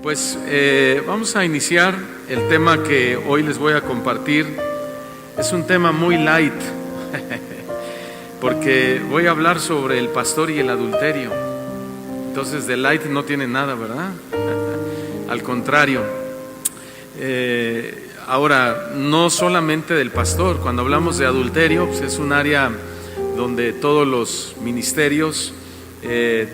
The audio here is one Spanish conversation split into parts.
Pues vamos a iniciar el tema que hoy les voy a compartir. Es un tema muy light, porque voy a hablar sobre el pastor y el adulterio. Entonces de light no tiene nada, ¿verdad? Al contrario. Ahora, no solamente del pastor. Cuando hablamos de adulterio, pues es un área donde todos los ministerios,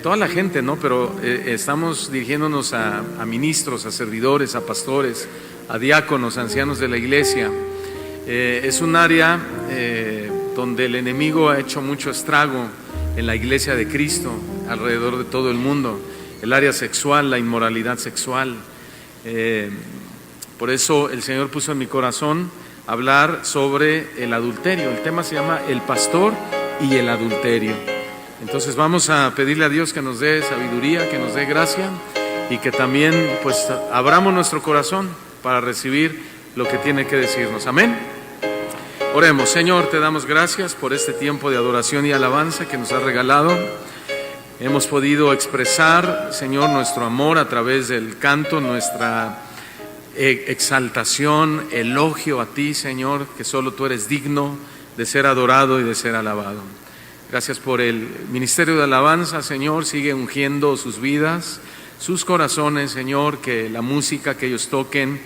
toda la gente, ¿no? Pero estamos dirigiéndonos a ministros, a servidores, a pastores, a diáconos, a ancianos de la iglesia. Es un área donde el enemigo ha hecho mucho estrago en la iglesia de Cristo, alrededor de todo el mundo. El área sexual, la inmoralidad sexual. Por eso el Señor puso en mi corazón hablar sobre el adulterio. El tema se llama El pastor y el adulterio. Entonces vamos a pedirle a Dios que nos dé sabiduría, que nos dé gracia y que también pues abramos nuestro corazón para recibir lo que tiene que decirnos. Amén. Oremos. Señor, te damos gracias por este tiempo de adoración y alabanza que nos has regalado. Hemos podido expresar, Señor, nuestro amor a través del canto, nuestra exaltación, elogio a ti, Señor, que solo tú eres digno de ser adorado y de ser alabado. Gracias por el ministerio de alabanza, Señor. Sigue ungiendo sus vidas, sus corazones, Señor, que la música que ellos toquen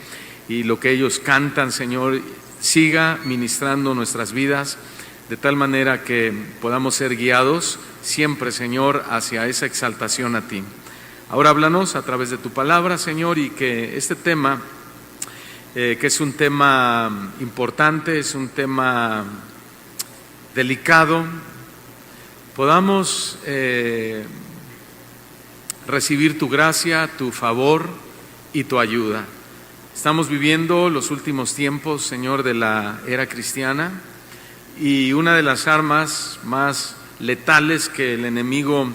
y lo que ellos cantan, Señor, siga ministrando nuestras vidas de tal manera que podamos ser guiados siempre, Señor, hacia esa exaltación a ti. Ahora háblanos a través de tu palabra, Señor, y que este tema, que es un tema importante, es un tema delicado, podamos recibir tu gracia, tu favor y tu ayuda. Estamos viviendo los últimos tiempos, Señor, de la era cristiana, y una de las armas más letales que el enemigo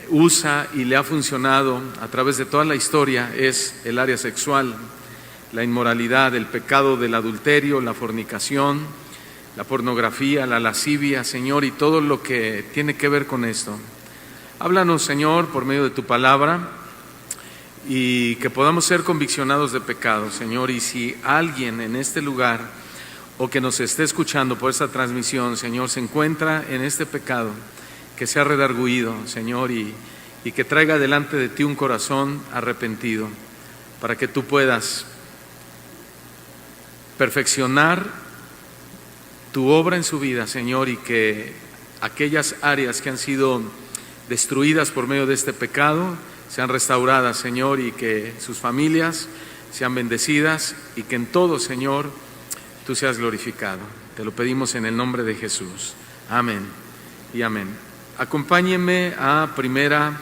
usa y le ha funcionado a través de toda la historia es el área sexual, la inmoralidad, el pecado del adulterio, la fornicación, la pornografía, la lascivia, Señor, y todo lo que tiene que ver con esto. Háblanos, Señor, por medio de tu palabra, y que podamos ser conviccionados de pecado, Señor. Y si alguien en este lugar o que nos esté escuchando por esta transmisión, Señor, se encuentra en este pecado, que sea redarguido, Señor, y que traiga delante de ti un corazón arrepentido, para que tú puedas perfeccionar tu obra en su vida, Señor, y que aquellas áreas que han sido destruidas por medio de este pecado sean restauradas, Señor, y que sus familias sean bendecidas y que en todo, Señor, tú seas glorificado. Te lo pedimos en el nombre de Jesús. Amén y amén. Acompáñenme a primera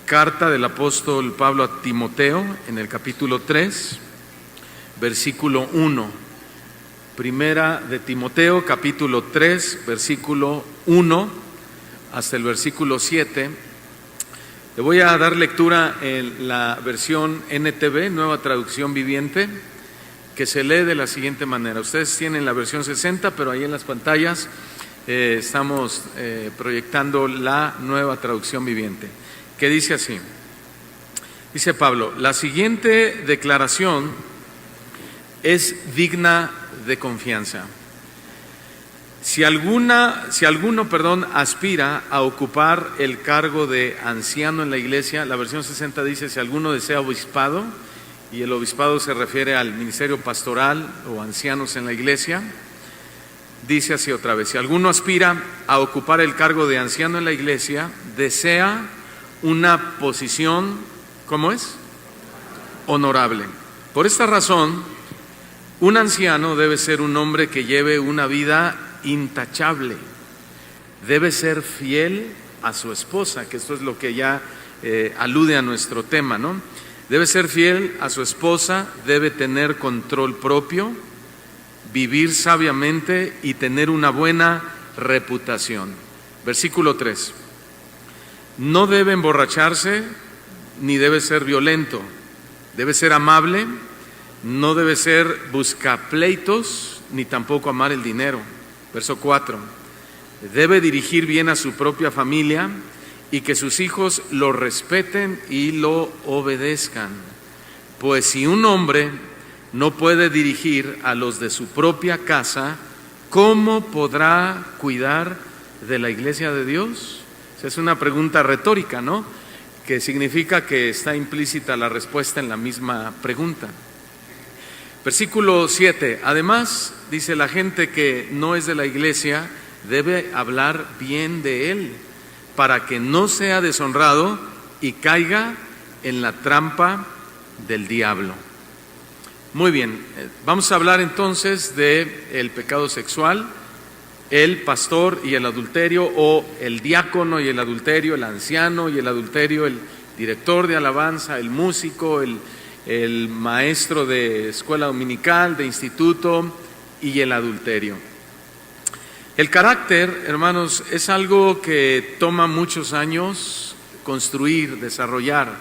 carta del apóstol Pablo a Timoteo, en el capítulo 3, versículo 1. Primera de Timoteo, capítulo 3, versículo 1 hasta el versículo 7. Le voy a dar lectura en la versión NTV, Nueva Traducción Viviente, que se lee de la siguiente manera. Ustedes tienen la versión 60, pero ahí en las pantallas estamos proyectando la Nueva Traducción Viviente, que dice así. Dice Pablo: la siguiente declaración es digna de confianza. Si alguno, aspira a ocupar el cargo de anciano en la iglesia, la versión 60 dice: si alguno desea obispado, y el obispado se refiere al ministerio pastoral o ancianos en la iglesia. Dice así otra vez: si alguno aspira a ocupar el cargo de anciano en la iglesia, desea una posición, ¿cómo es? Honorable. Por esta razón, un anciano debe ser un hombre que lleve una vida intachable. Debe ser fiel a su esposa, que esto es lo que ya alude a nuestro tema, ¿no? Debe ser fiel a su esposa, debe tener control propio, vivir sabiamente y tener una buena reputación. Versículo 3. No debe emborracharse ni debe ser violento, debe ser amable, no debe ser buscapleitos ni tampoco amar el dinero. Verso 4. Debe dirigir bien a su propia familia y que sus hijos lo respeten y lo obedezcan. Pues si un hombre no puede dirigir a los de su propia casa, ¿cómo podrá cuidar de la iglesia de Dios? Esa es una pregunta retórica, ¿no? Que significa que está implícita la respuesta en la misma pregunta. Versículo 7. Además, dice, la gente que no es de la iglesia debe hablar bien de él, para que no sea deshonrado y caiga en la trampa del diablo. Muy bien, vamos a hablar entonces del pecado sexual, el pastor y el adulterio, o el diácono y el adulterio, el anciano y el adulterio, el director de alabanza, el músico, el maestro de escuela dominical, de instituto y el adulterio. El carácter, hermanos, es algo que toma muchos años construir, desarrollar,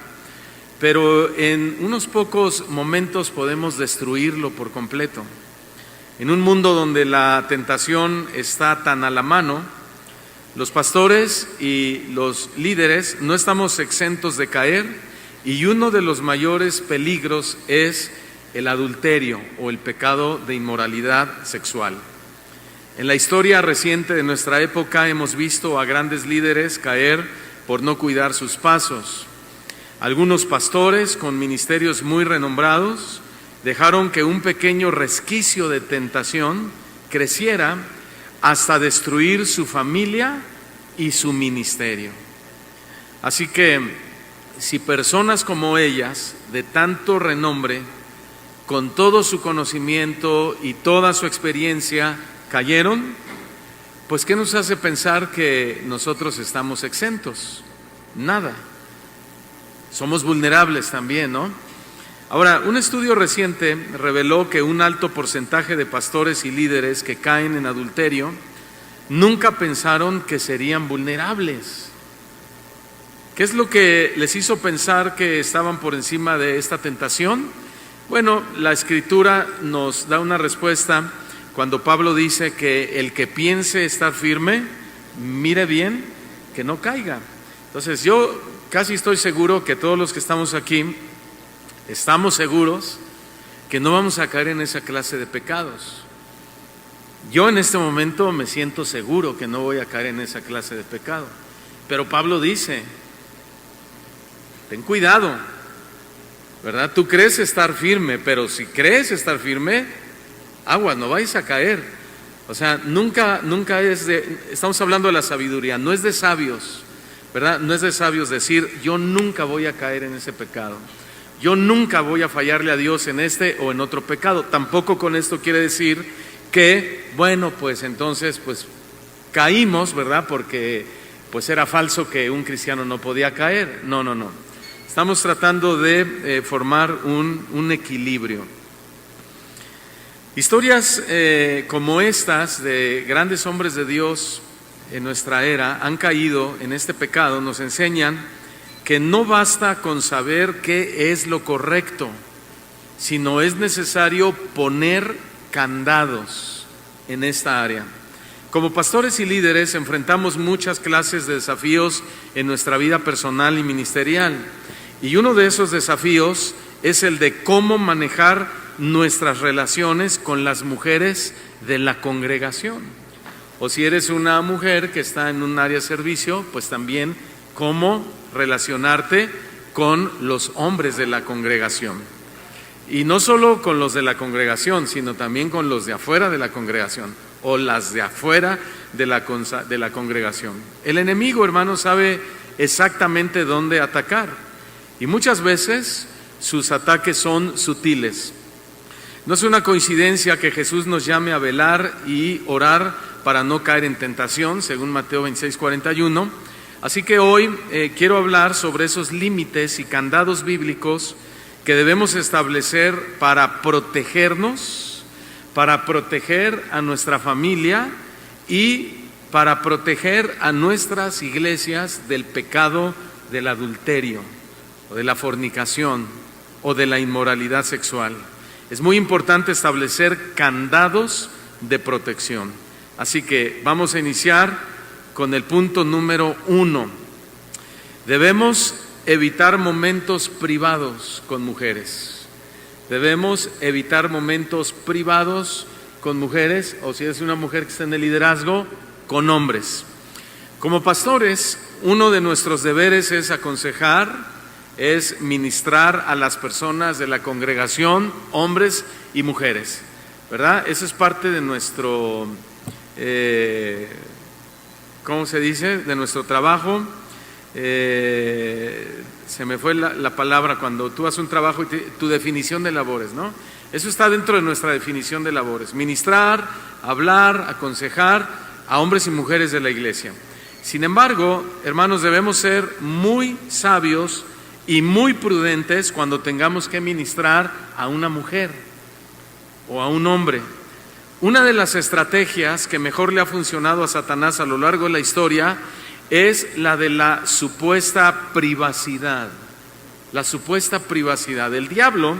pero en unos pocos momentos podemos destruirlo por completo. En un mundo donde la tentación está tan a la mano, los pastores y los líderes no estamos exentos de caer, y uno de los mayores peligros es el adulterio o el pecado de inmoralidad sexual. En la historia reciente de nuestra época hemos visto a grandes líderes caer por no cuidar sus pasos. Algunos pastores con ministerios muy renombrados dejaron que un pequeño resquicio de tentación creciera hasta destruir su familia y su ministerio. Así que si personas como ellas, de tanto renombre, con todo su conocimiento y toda su experiencia, cayeron, pues ¿qué nos hace pensar que nosotros estamos exentos? Nada. Somos vulnerables también, ¿no? Ahora, un estudio reciente reveló que un alto porcentaje de pastores y líderes que caen en adulterio nunca pensaron que serían vulnerables. ¿Qué es lo que les hizo pensar que estaban por encima de esta tentación? Bueno, la Escritura nos da una respuesta cuando Pablo dice que el que piense estar firme, mire bien que no caiga. Entonces yo casi estoy seguro que todos los que estamos aquí estamos seguros que no vamos a caer en esa clase de pecados. Yo en este momento me siento seguro que no voy a caer en esa clase de pecado. Pero Pablo dice, ten cuidado, ¿verdad? Tú crees estar firme, pero si crees estar firme, aguas, no vais a caer. O sea, nunca es de, estamos hablando de la sabiduría, no es de sabios, ¿verdad? No es de sabios decir, yo nunca voy a caer en ese pecado. Yo nunca voy a fallarle a Dios en este o en otro pecado. Tampoco con esto quiere decir que, bueno, pues entonces, pues caímos, ¿verdad? Porque pues era falso que un cristiano no podía caer. No. Estamos tratando de formar un equilibrio. Historias como estas de grandes hombres de Dios en nuestra era han caído en este pecado, nos enseñan que no basta con saber qué es lo correcto, sino es necesario poner candados en esta área. Como pastores y líderes enfrentamos muchas clases de desafíos en nuestra vida personal y ministerial, y uno de esos desafíos es el de cómo manejar nuestras relaciones con las mujeres de la congregación. O si eres una mujer que está en un área de servicio, pues también cómo relacionarte con los hombres de la congregación. Y no solo con los de la congregación, sino también con los de afuera de la congregación o las de afuera de la congregación. El enemigo, hermano, sabe exactamente dónde atacar y muchas veces sus ataques son sutiles. No es una coincidencia que Jesús nos llame a velar y orar para no caer en tentación, según Mateo 26:41. Así que hoy quiero hablar sobre esos límites y candados bíblicos que debemos establecer para protegernos, para proteger a nuestra familia y para proteger a nuestras iglesias del pecado del adulterio o de la fornicación o de la inmoralidad sexual. Es muy importante establecer candados de protección. Así que vamos a iniciar con el punto número 1. Debemos evitar momentos privados con mujeres. Debemos evitar momentos privados con mujeres, o si es una mujer que está en el liderazgo, con hombres. Como pastores, uno de nuestros deberes es aconsejar, es ministrar a las personas de la congregación, hombres y mujeres, ¿verdad? Eso es parte de nuestro, ¿cómo se dice? De nuestro trabajo. Se me fue la palabra cuando tú haces un trabajo y tu definición de labores, ¿no? Eso está dentro de nuestra definición de labores: ministrar, hablar, aconsejar a hombres y mujeres de la iglesia. Sin embargo, hermanos, debemos ser muy sabios y muy prudentes cuando tengamos que ministrar a una mujer o a un hombre. Una de las estrategias que mejor le ha funcionado a Satanás a lo largo de la historia es la de la supuesta privacidad. La supuesta privacidad. El diablo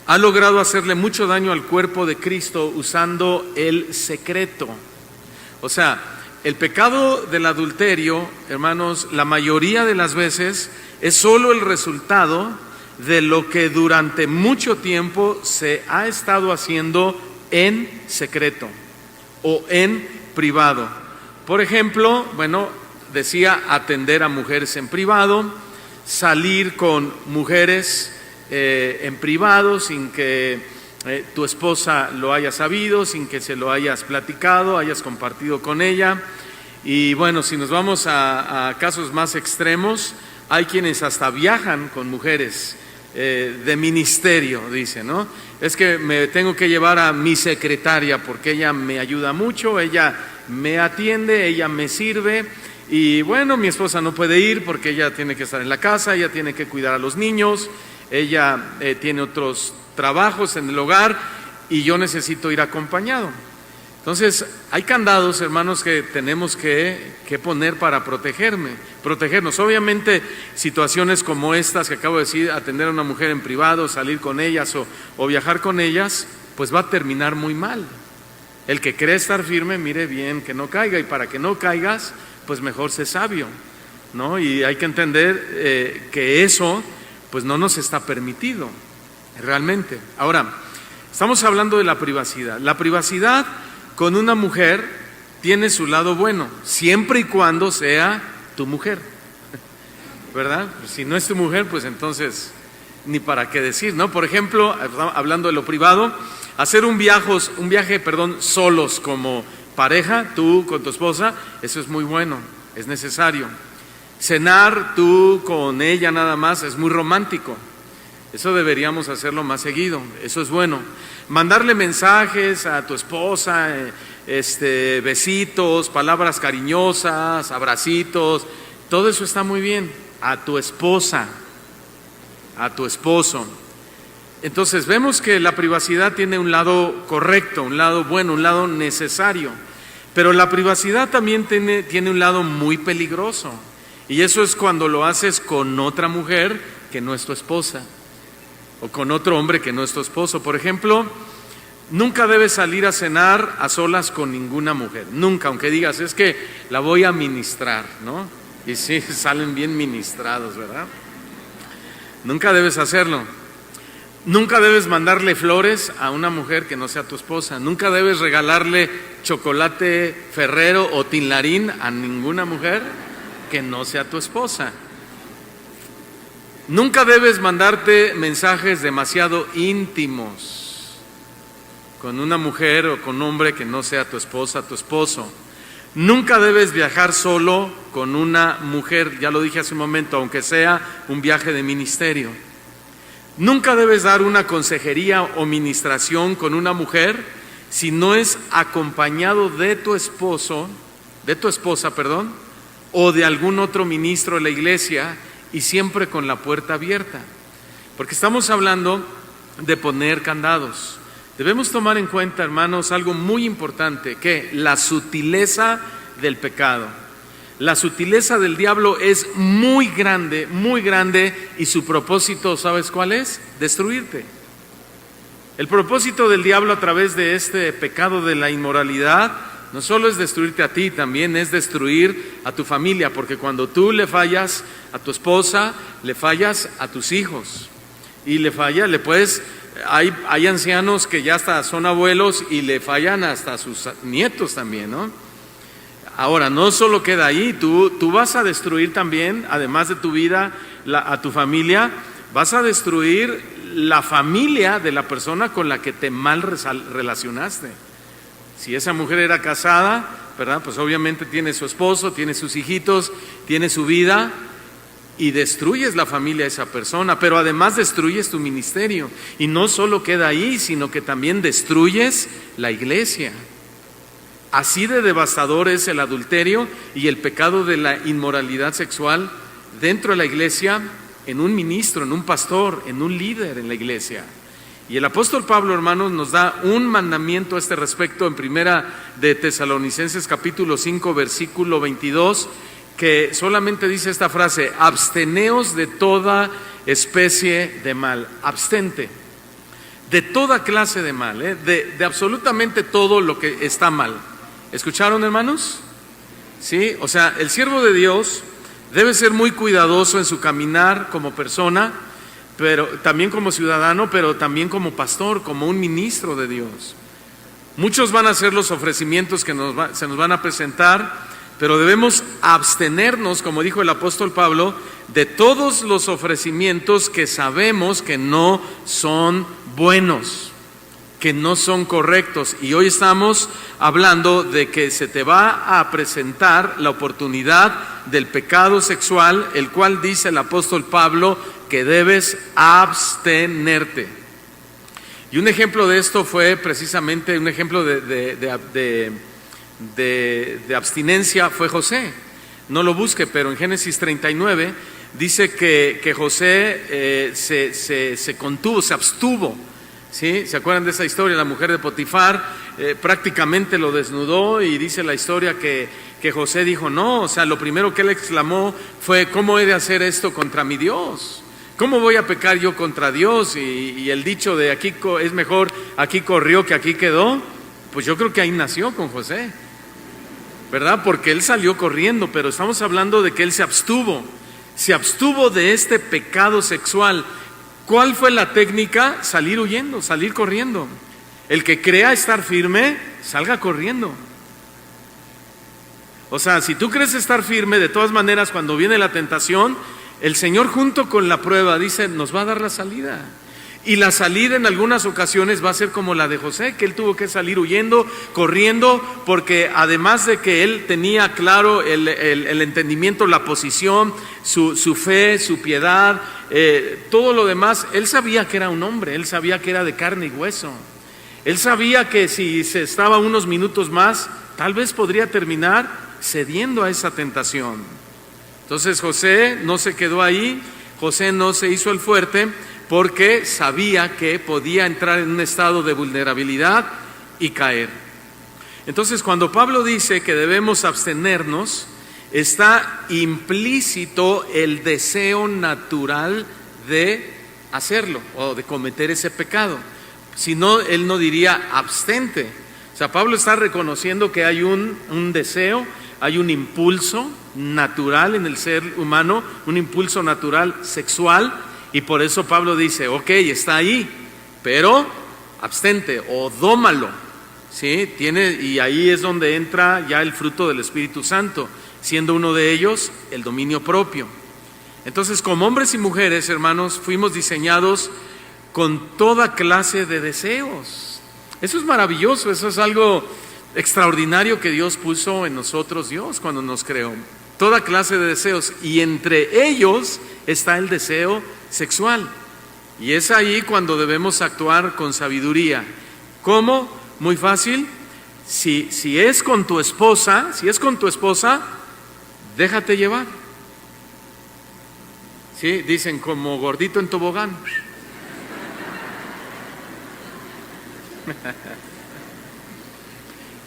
ha logrado hacerle mucho daño al cuerpo de Cristo usando el secreto. O sea, el pecado del adulterio, hermanos, la mayoría de las veces es solo el resultado de lo que durante mucho tiempo se ha estado haciendo en secreto o en privado. Por ejemplo, decía atender a mujeres en privado, salir con mujeres en privado sin que tu esposa lo haya sabido, sin que se lo hayas platicado, hayas compartido con ella. Y bueno, si nos vamos a casos más extremos, hay quienes hasta viajan con mujeres de ministerio, dice, ¿no? Es que me tengo que llevar a mi secretaria porque ella me ayuda mucho, ella me atiende, ella me sirve, y bueno, mi esposa no puede ir porque ella tiene que estar en la casa, ella tiene que cuidar a los niños, ella tiene otros trabajos en el hogar y yo necesito ir acompañado. Entonces, hay candados, hermanos, que tenemos que poner para protegernos. Obviamente, situaciones como estas que acabo de decir, atender a una mujer en privado, salir con ellas o viajar con ellas, pues va a terminar muy mal. El que cree estar firme, mire bien que no caiga, y para que no caigas, pues mejor sé sabio, ¿no? Y hay que entender que eso, pues no nos está permitido, realmente. Ahora, estamos hablando de la privacidad. La privacidad con una mujer tiene su lado bueno, siempre y cuando sea tu mujer, ¿verdad? Si no es tu mujer, pues entonces ni para qué decir, ¿no? Por ejemplo, hablando de lo privado, hacer un viaje, solos como pareja, tú con tu esposa, eso es muy bueno, es necesario. Cenar tú con ella nada más es muy romántico. Eso deberíamos hacerlo más seguido, eso es bueno. Mandarle mensajes a tu esposa, besitos, palabras cariñosas, abracitos, todo eso está muy bien. A tu esposa, a tu esposo. Entonces vemos que la privacidad tiene un lado correcto, un lado bueno, un lado necesario. Pero la privacidad también tiene un lado muy peligroso. Y eso es cuando lo haces con otra mujer que no es tu esposa, o con otro hombre que no es tu esposo. Por ejemplo, nunca debes salir a cenar a solas con ninguna mujer, nunca, aunque digas, es que la voy a ministrar, ¿no? Y sí, salen bien ministrados, ¿verdad? Nunca debes hacerlo. Nunca debes mandarle flores a una mujer que no sea tu esposa. Nunca debes regalarle chocolate Ferrero o Tinlarín a ninguna mujer que no sea tu esposa. Nunca debes mandarte mensajes demasiado íntimos con una mujer o con un hombre que no sea tu esposa, tu esposo. Nunca debes viajar solo con una mujer, ya lo dije hace un momento, aunque sea un viaje de ministerio. Nunca debes dar una consejería o ministración con una mujer si no es acompañado de tu esposa, o de algún otro ministro de la iglesia, y siempre con la puerta abierta, porque estamos hablando de poner candados. Debemos tomar en cuenta, hermanos, algo muy importante, que la sutileza del pecado. La sutileza del diablo es muy grande, y su propósito, ¿sabes cuál es? Destruirte. El propósito del diablo a través de este pecado de la inmoralidad no solo es destruirte a ti, también es destruir a tu familia, porque cuando tú le fallas a tu esposa, le fallas a tus hijos. Y hay ancianos que ya hasta son abuelos y le fallan hasta a sus nietos también, ¿no? Ahora, no solo queda ahí, tú vas a destruir también, además de tu vida, a tu familia, vas a destruir la familia de la persona con la que te mal relacionaste. Si esa mujer era casada, ¿verdad? Pues obviamente tiene su esposo, tiene sus hijitos, tiene su vida, y destruyes la familia de esa persona, pero además destruyes tu ministerio. Y no solo queda ahí, sino que también destruyes la iglesia. Así de devastador es el adulterio y el pecado de la inmoralidad sexual dentro de la iglesia, en un ministro, en un pastor, en un líder en la iglesia. Y el apóstol Pablo, hermanos, nos da un mandamiento a este respecto en primera de Tesalonicenses capítulo 5, versículo 22, que solamente dice esta frase: absteneos de toda especie de mal. Abstente de toda clase de mal, de absolutamente todo lo que está mal. ¿Escucharon, hermanos? Sí, o sea, el siervo de Dios debe ser muy cuidadoso en su caminar como persona, pero también como ciudadano, pero también como pastor, como un ministro de Dios. Muchos van a hacer los ofrecimientos que se nos van a presentar, pero debemos abstenernos, como dijo el apóstol Pablo, de todos los ofrecimientos que sabemos que no son buenos, que no son correctos. Y hoy estamos hablando de que se te va a presentar la oportunidad del pecado sexual, el cual dice el apóstol Pablo que debes abstenerte. Y un ejemplo de esto fue precisamente un ejemplo de abstinencia fue José. No lo busque, pero en Génesis 39 dice que José se contuvo, se abstuvo. ¿Sí? ¿Se acuerdan de esa historia? La mujer de Potifar prácticamente lo desnudó, y dice la historia que José dijo no, o sea, lo primero que él exclamó fue: ¿cómo he de hacer esto contra mi Dios? ¿Cómo voy a pecar yo contra Dios? Y el dicho de aquí es mejor aquí corrió que aquí quedó, pues yo creo que ahí nació con José, ¿verdad? Porque él salió corriendo, pero estamos hablando de que él se abstuvo de este pecado sexual. ¿Cuál fue la técnica? Salir huyendo, salir corriendo. El que crea estar firme, salga corriendo. O sea, si tú crees estar firme, de todas maneras, cuando viene la tentación, el Señor junto con la prueba dice, nos va a dar la salida. Y la salida en algunas ocasiones va a ser como la de José, que él tuvo que salir huyendo, corriendo, porque además de que él tenía claro el entendimiento, la posición, su fe, su piedad, todo lo demás, él sabía que era un hombre, él sabía que era de carne y hueso. Él sabía que si se estaba unos minutos más, tal vez podría terminar cediendo a esa tentación. Entonces José no se quedó ahí, José no se hizo el fuerte, porque sabía que podía entrar en un estado de vulnerabilidad y caer. Entonces, cuando Pablo dice que debemos abstenernos, está implícito el deseo natural de hacerlo o de cometer ese pecado. Si no, él no diría abstente. O sea, Pablo está reconociendo que hay un deseo, hay un impulso natural en el ser humano, un impulso natural sexual. Y por eso Pablo dice, ok, está ahí, pero abstente o dómalo, ¿sí? Y ahí es donde entra ya el fruto del Espíritu Santo, siendo uno de ellos el dominio propio. Entonces, como hombres y mujeres, hermanos, fuimos diseñados con toda clase de deseos. Eso es maravilloso, eso es algo extraordinario que Dios puso en nosotros, Dios, cuando nos creó. Toda clase de deseos, y entre ellos está el deseo sexual. Y es ahí cuando debemos actuar con sabiduría. ¿Cómo? Muy fácil. Si es con tu esposa, déjate llevar. ¿Sí? Dicen como gordito en tobogán.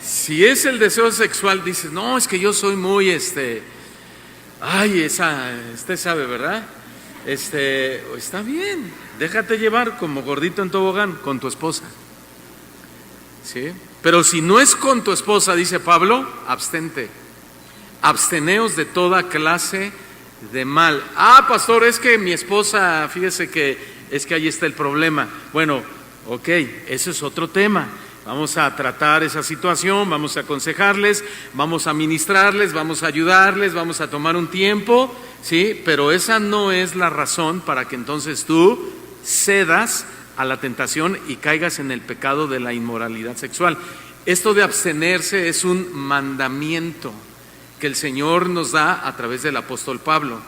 Si es el deseo sexual, dices, no, es que yo soy muy usted sabe, ¿verdad? Está bien, déjate llevar como gordito en tobogán con tu esposa. ¿sí? Pero si no es con tu esposa, dice Pablo, abstente. Absteneos de toda clase de mal. Ah, pastor, es que mi esposa, fíjese que es que ahí está el problema. Bueno, ok, ese es otro tema. Vamos a tratar esa situación, vamos a aconsejarles, vamos a ministrarles, vamos a ayudarles, vamos a tomar un tiempo, ¿sí? Pero esa no es la razón para que entonces tú cedas a la tentación y caigas en el pecado de la inmoralidad sexual. Esto de abstenerse es un mandamiento que el Señor nos da a través del apóstol Pablo.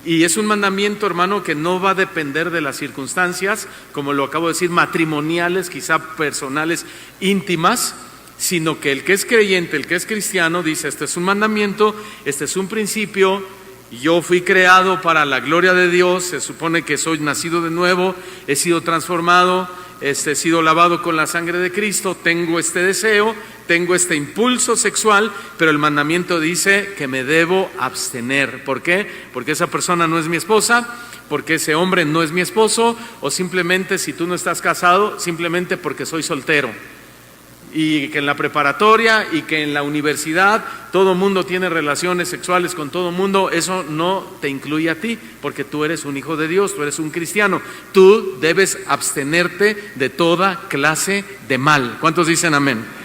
Y es un mandamiento, hermano, que no va a depender de las circunstancias, como lo acabo de decir, matrimoniales, quizá personales, íntimas, sino que el que es creyente, el que es cristiano, dice, este es un mandamiento, este es un principio, yo fui creado para la gloria de Dios, se supone que soy nacido de nuevo, he sido transformado, he sido lavado con la sangre de Cristo, tengo este deseo, tengo este impulso sexual, pero el mandamiento dice que me debo abstener. ¿Por qué? Porque esa persona no es mi esposa, porque ese hombre no es mi esposo, o simplemente si tú no estás casado, simplemente porque soy soltero. Y que en la preparatoria y que en la universidad todo mundo tiene relaciones sexuales con todo mundo, eso no te incluye a ti, porque tú eres un hijo de Dios, tú eres un cristiano. Tú debes abstenerte de toda clase de mal. ¿Cuántos dicen amén?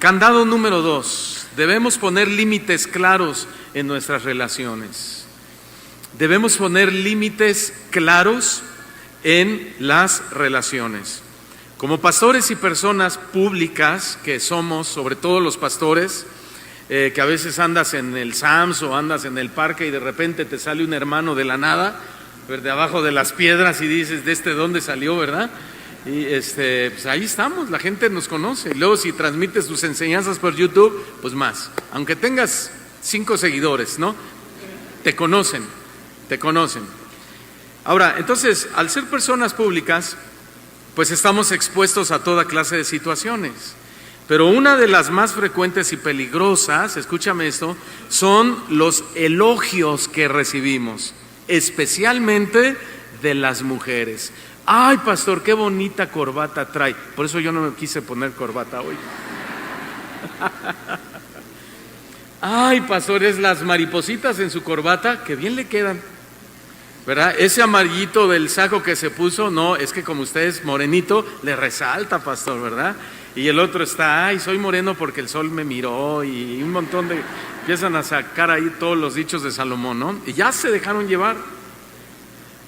Candado número 2, debemos poner límites claros en nuestras relaciones. Debemos poner límites claros en las relaciones. Como pastores y personas públicas que somos, sobre todo los pastores, que a veces andas en el Sams o andas en el parque y de repente te sale un hermano de la nada, de abajo de las piedras y dices, ¿de dónde salió, verdad? Y pues ahí estamos, la gente nos conoce. Y luego si transmites tus enseñanzas por YouTube, pues más. Aunque tengas 5 seguidores, ¿no? Te conocen. Ahora, entonces, al ser personas públicas, pues estamos expuestos a toda clase de situaciones. Pero una de las más frecuentes y peligrosas, escúchame esto, son los elogios que recibimos, especialmente de las mujeres. Ay, pastor, qué bonita corbata trae. Por eso yo no me quise poner corbata hoy. Ay, pastor, es las maripositas en su corbata, que bien le quedan, ¿verdad? Ese amarillito del saco que se puso, no, es que como usted es morenito, le resalta, pastor, ¿verdad? Y el otro está, ay, soy moreno porque el sol me miró, y un montón de, empiezan a sacar ahí todos los dichos de Salomón, ¿no? Y ya se dejaron llevar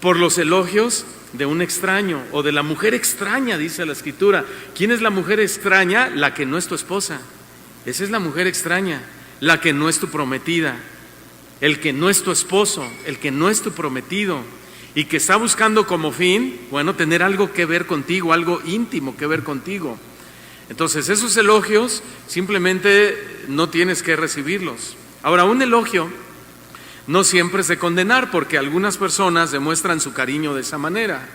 por los elogios de un extraño o de la mujer extraña, dice la Escritura. ¿Quién es la mujer extraña? La que no es tu esposa. Esa es la mujer extraña, la que no es tu prometida, el que no es tu esposo, el que no es tu prometido y que está buscando como fin, bueno, tener algo que ver contigo, algo íntimo que ver contigo. Entonces esos elogios simplemente no tienes que recibirlos. Ahora, un elogio no siempre es de condenar, porque algunas personas demuestran su cariño de esa manera.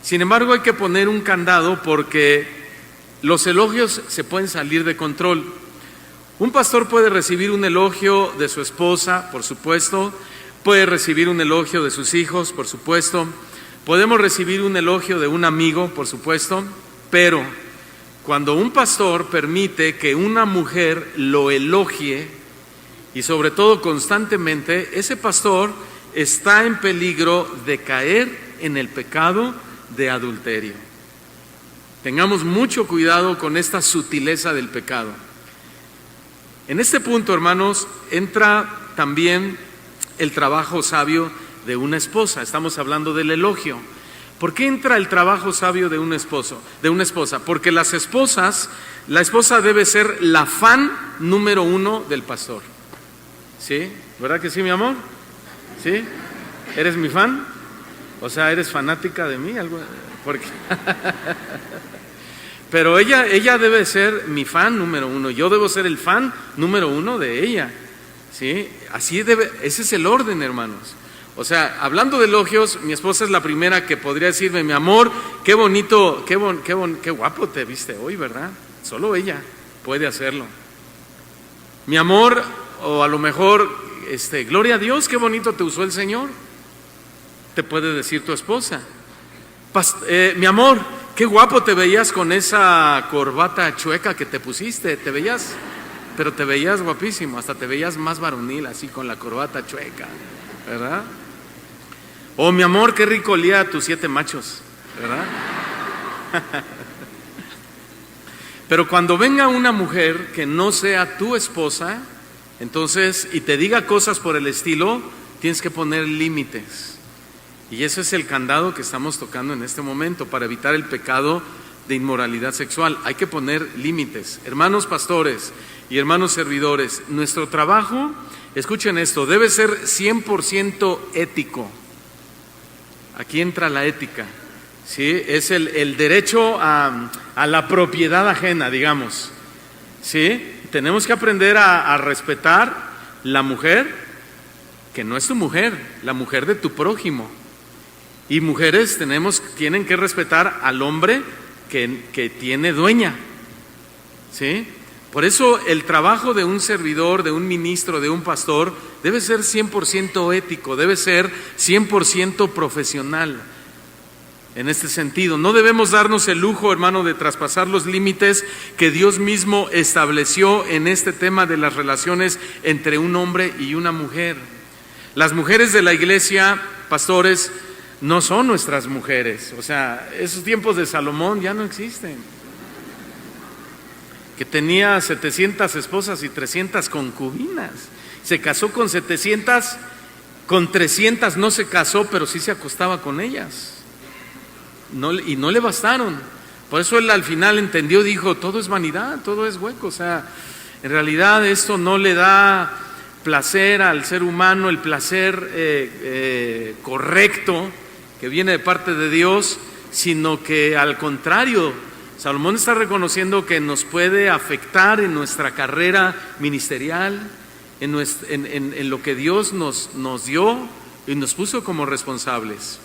Sin embargo, hay que poner un candado, porque los elogios se pueden salir de control. Un pastor puede recibir un elogio de su esposa, por supuesto, puede recibir un elogio de sus hijos, por supuesto, podemos recibir un elogio de un amigo, por supuesto, pero cuando un pastor permite que una mujer lo elogie, y sobre todo constantemente, ese pastor está en peligro de caer en el pecado de adulterio. Tengamos mucho cuidado con esta sutileza del pecado. En este punto, hermanos, entra también el trabajo sabio de una esposa. Estamos hablando del elogio. ¿Por qué entra el trabajo sabio de un esposo, de una esposa? Porque la esposa debe ser la fan número 1 del pastor. ¿Sí? ¿Verdad que sí, mi amor? ¿Sí? ¿Eres mi fan? O sea, ¿eres fanática de mí? ¿Algo? Porque pero ella debe ser mi fan número 1. Yo debo ser el fan número 1 de ella. ¿Sí? Ese es el orden, hermanos. O sea, hablando de elogios, mi esposa es la primera que podría decirme, mi amor, qué bonito, qué guapo te viste hoy, ¿verdad? Solo ella puede hacerlo. Mi amor, o a lo mejor, gloria a Dios, qué bonito te usó el Señor. Te puede decir tu esposa. Mi amor, Qué guapo te veías con esa corbata chueca que te pusiste, pero te veías guapísimo, hasta te veías más varonil así con la corbata chueca, ¿verdad? Oh, mi amor, qué rico olía a tus 7 machos, ¿verdad? Pero cuando venga una mujer que no sea tu esposa, entonces, y te diga cosas por el estilo, tienes que poner límites. Y ese es el candado que estamos tocando en este momento para evitar el pecado de inmoralidad sexual. Hay que poner límites. Hermanos pastores y hermanos servidores, nuestro trabajo, escuchen esto, debe ser 100% ético. Aquí entra la ética, ¿sí? Es el derecho a la propiedad ajena, digamos, ¿sí? Tenemos que aprender a respetar la mujer, que no es tu mujer, la mujer de tu prójimo. Y mujeres tienen que respetar al hombre que tiene dueña, ¿sí? Por eso el trabajo de un servidor, de un ministro, de un pastor, debe ser 100% ético, debe ser 100% profesional. En este sentido, no debemos darnos el lujo, hermano, de traspasar los límites que Dios mismo estableció en este tema de las relaciones entre un hombre y una mujer. Las mujeres de la iglesia, pastores, no son nuestras mujeres. O sea, esos tiempos de Salomón ya no existen. Que tenía 700 esposas y 300 concubinas. Se casó con 700, con 300 no se casó, pero sí se acostaba con ellas. Y no le bastaron. Por eso él al final entendió, dijo, todo es vanidad, todo es hueco. O sea, en realidad esto no le da placer al ser humano, el placer correcto que viene de parte de Dios, sino que al contrario, Salomón está reconociendo que nos puede afectar en nuestra carrera ministerial, en lo que Dios nos dio y nos puso como responsables.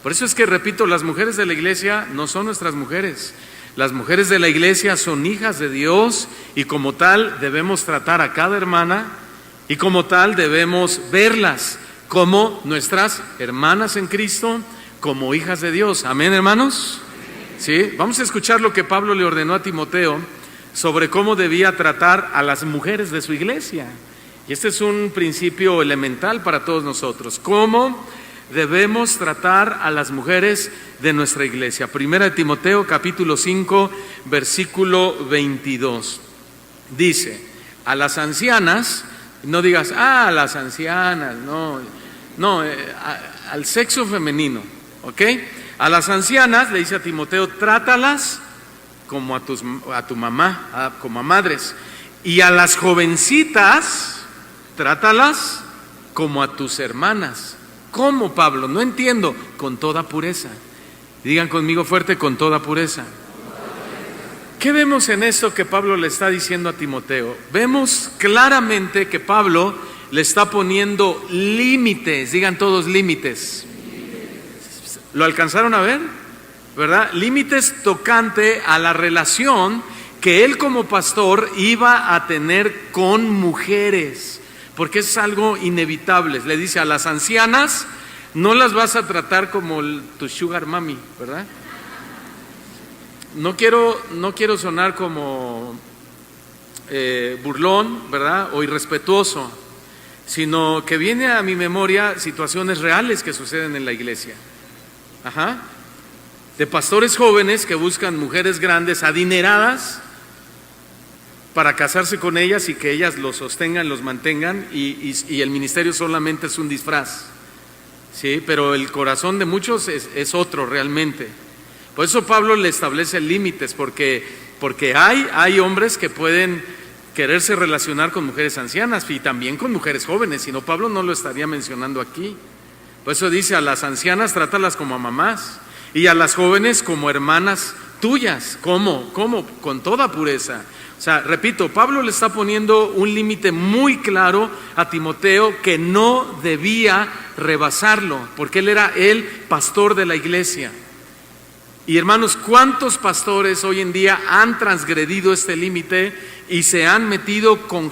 Por eso es que, repito, las mujeres de la iglesia no son nuestras mujeres. Las mujeres de la iglesia son hijas de Dios y como tal debemos tratar a cada hermana y como tal debemos verlas como nuestras hermanas en Cristo, como hijas de Dios. Amén, hermanos. ¿Sí? Vamos a escuchar lo que Pablo le ordenó a Timoteo sobre cómo debía tratar a las mujeres de su iglesia. Y este es un principio elemental para todos nosotros. ¿Cómo debemos tratar a las mujeres de nuestra iglesia? Primera de Timoteo, capítulo 5, versículo 22. Dice, a las ancianas, no digas, a las ancianas, no, al sexo femenino, ¿ok? A las ancianas, le dice a Timoteo, trátalas como a tu mamá, como a madres. Y a las jovencitas, trátalas como a tus hermanas. ¿Cómo, Pablo? No entiendo. Con toda pureza. Digan conmigo fuerte, con toda pureza. ¿Qué vemos en esto que Pablo le está diciendo a Timoteo? Vemos claramente que Pablo le está poniendo límites. Digan todos límites. ¿Lo alcanzaron a ver? ¿Verdad? Límites tocante a la relación que él como pastor iba a tener con mujeres, porque es algo inevitable. Le dice a las ancianas, no las vas a tratar como tu sugar mami, ¿verdad? No quiero sonar como burlón, ¿verdad? O irrespetuoso, sino que viene a mi memoria situaciones reales que suceden en la iglesia. Ajá. De pastores jóvenes que buscan mujeres grandes, adineradas, para casarse con ellas y que ellas los sostengan, los mantengan, y el ministerio solamente es un disfraz, ¿sí? Pero el corazón de muchos es otro realmente. Por eso Pablo le establece límites, porque hay hombres que pueden quererse relacionar con mujeres ancianas y también con mujeres jóvenes, si no Pablo no lo estaría mencionando aquí. Por eso dice, a las ancianas trátalas como a mamás y a las jóvenes como hermanas tuyas. ¿Cómo? Con toda pureza. O sea, repito, Pablo le está poniendo un límite muy claro a Timoteo que no debía rebasarlo, porque él era el pastor de la iglesia. Y hermanos, ¿cuántos pastores hoy en día han transgredido este límite y se han metido con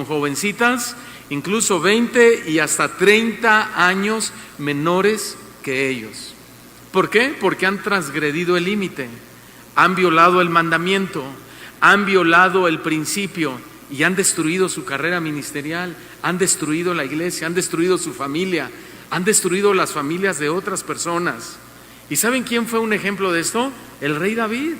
jovencitas, incluso 20 y hasta 30 años menores que ellos? ¿Por qué? Porque han transgredido el límite. han violado el mandamiento, han violado el principio y han destruido su carrera ministerial, han destruido la iglesia, han destruido su familia, han destruido las familias de otras personas. ¿Y saben quién fue un ejemplo de esto? El rey David,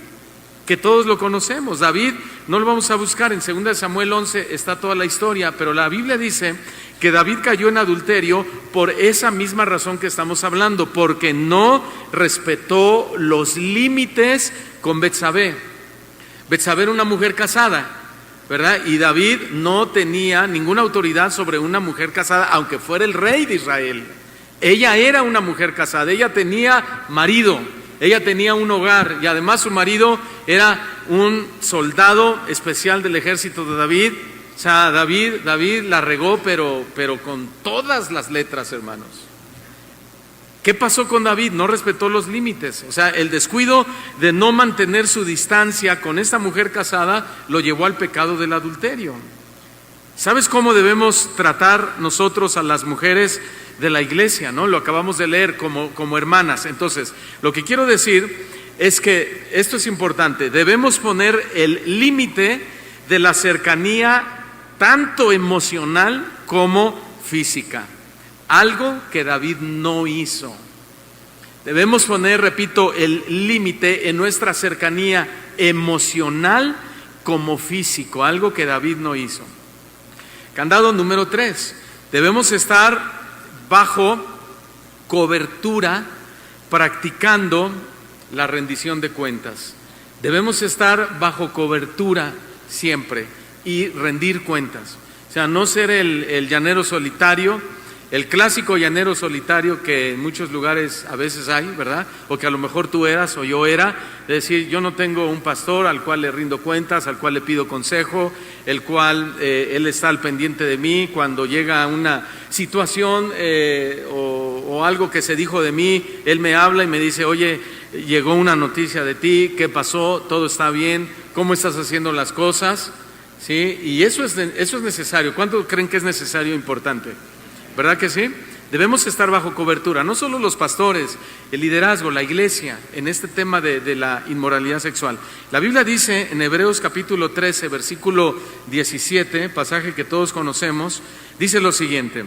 que todos lo conocemos. David, no lo vamos a buscar, en 2 Samuel 11 está toda la historia, pero la Biblia dice que David cayó en adulterio por esa misma razón que estamos hablando, porque no respetó los límites con Betsabé. Betsabé era una mujer casada, ¿verdad? Y David no tenía ninguna autoridad sobre una mujer casada, aunque fuera el rey de Israel. Ella era una mujer casada, ella tenía marido, ella tenía un hogar, y además su marido era un soldado especial del ejército de David. O sea, David la regó, pero con todas las letras, hermanos. ¿Qué pasó con David? No respetó los límites. O sea, el descuido de no mantener su distancia con esta mujer casada lo llevó al pecado del adulterio. ¿Sabes cómo debemos tratar nosotros a las mujeres de la iglesia, ¿no? Lo acabamos de leer como hermanas. Entonces, lo que quiero decir es que esto es importante. Debemos poner el límite de la cercanía tanto emocional como física. Algo que David no hizo. Debemos poner, repito, el límite en nuestra cercanía emocional como físico. Algo que David no hizo. Candado número 3. Debemos estar bajo cobertura, practicando la rendición de cuentas. Debemos estar bajo cobertura siempre y rendir cuentas. O sea, no ser el llanero solitario, el clásico llanero solitario que en muchos lugares a veces hay, ¿verdad? O que a lo mejor tú eras o yo era, de decir, yo no tengo un pastor al cual le rindo cuentas, al cual le pido consejo, el cual él está al pendiente de mí cuando llega una situación o algo que se dijo de mí, él me habla y me dice, oye, llegó una noticia de ti, ¿qué pasó? ¿Todo está bien? ¿Cómo estás haciendo las cosas? ¿Sí? Y eso es necesario. ¿Cuánto creen que es necesario e importante? ¿Verdad que sí? Debemos estar bajo cobertura, no solo los pastores, el liderazgo, la iglesia, en este tema de la inmoralidad sexual. La Biblia dice en Hebreos capítulo 13, versículo 17, pasaje que todos conocemos, dice lo siguiente: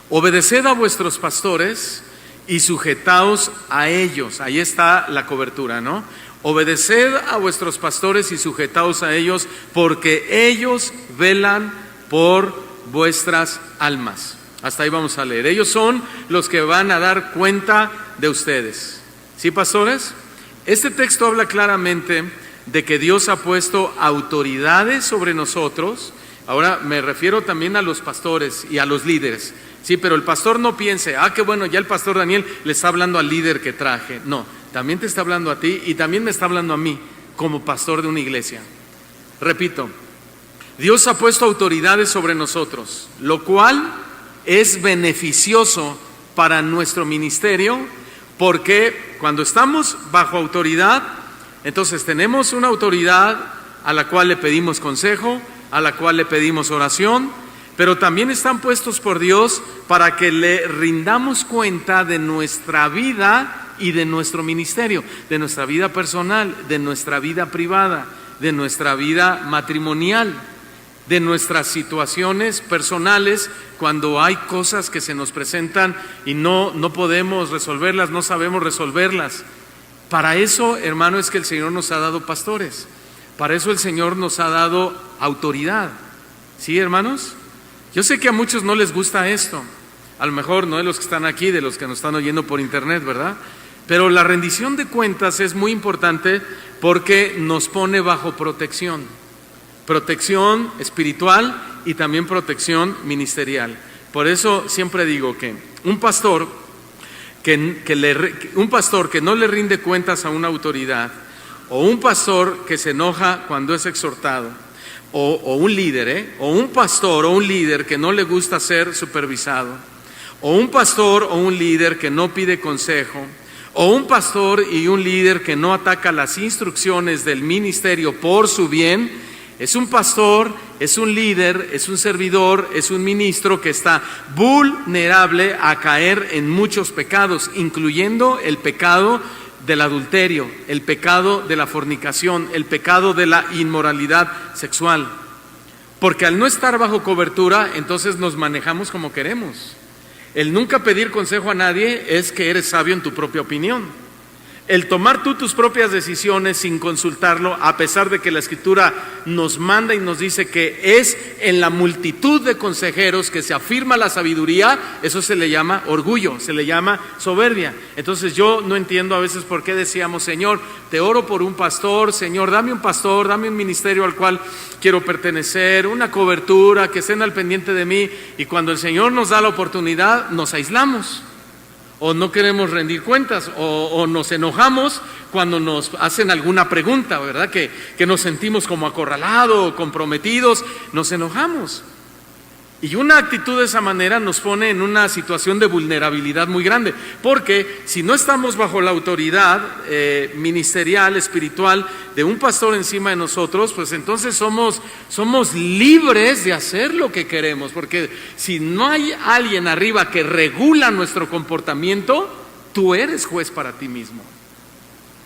obedeced a vuestros pastores y sujetaos a ellos. Ahí está la cobertura, ¿no? Obedeced a vuestros pastores y sujetaos a ellos, porque ellos velan por vuestras almas. Hasta ahí vamos a leer. Ellos son los que van a dar cuenta de ustedes. ¿Sí, pastores? Este texto habla claramente de que Dios ha puesto autoridades sobre nosotros. Ahora me refiero también a los pastores y a los líderes. Sí, pero el pastor no piense, qué bueno, ya el pastor Daniel le está hablando al líder que traje. No, también te está hablando a ti y también me está hablando a mí como pastor de una iglesia. Repito, Dios ha puesto autoridades sobre nosotros, lo cual es beneficioso para nuestro ministerio, porque cuando estamos bajo autoridad, entonces tenemos una autoridad a la cual le pedimos consejo, a la cual le pedimos oración, pero también están puestos por Dios para que le rindamos cuenta de nuestra vida y de nuestro ministerio, de nuestra vida personal, de nuestra vida privada, de nuestra vida matrimonial, de nuestras situaciones personales, cuando hay cosas que se nos presentan y no podemos resolverlas, no sabemos resolverlas. Para eso, hermano, es que el Señor nos ha dado pastores. Para eso el Señor nos ha dado autoridad. ¿Sí, hermanos? Yo sé que a muchos no les gusta esto. A lo mejor no de los que están aquí, de los que nos están oyendo por internet, ¿verdad? Pero la rendición de cuentas es muy importante porque nos pone bajo protección. Protección espiritual y también protección ministerial. Por eso siempre digo que un pastor que no le rinde cuentas a una autoridad, o un pastor que se enoja cuando es exhortado, o un líder, o un pastor o un líder que no le gusta ser supervisado, o un pastor o un líder que no pide consejo, o un pastor y un líder que no ataca las instrucciones del ministerio por su bien, es un pastor, es un líder, es un servidor, es un ministro que está vulnerable a caer en muchos pecados, incluyendo el pecado del adulterio, el pecado de la fornicación, el pecado de la inmoralidad sexual. Porque al no estar bajo cobertura, entonces nos manejamos como queremos. El nunca pedir consejo a nadie es que eres sabio en tu propia opinión. El tomar tú tus propias decisiones sin consultarlo, a pesar de que la Escritura nos manda y nos dice que es en la multitud de consejeros que se afirma la sabiduría, eso se le llama orgullo, se le llama soberbia. Entonces yo no entiendo a veces por qué decíamos: Señor, te oro por un pastor, Señor, dame un pastor, dame un ministerio al cual quiero pertenecer, una cobertura, que estén al pendiente de mí, y cuando el Señor nos da la oportunidad, nos aislamos. O no queremos rendir cuentas, o nos enojamos cuando nos hacen alguna pregunta, ¿verdad? Que nos sentimos como acorralados o comprometidos, nos enojamos. Y una actitud de esa manera nos pone en una situación de vulnerabilidad muy grande, porque si no estamos bajo la autoridad ministerial, espiritual de un pastor encima de nosotros, pues entonces somos libres de hacer lo que queremos, porque si no hay alguien arriba que regula nuestro comportamiento, tú eres juez para ti mismo,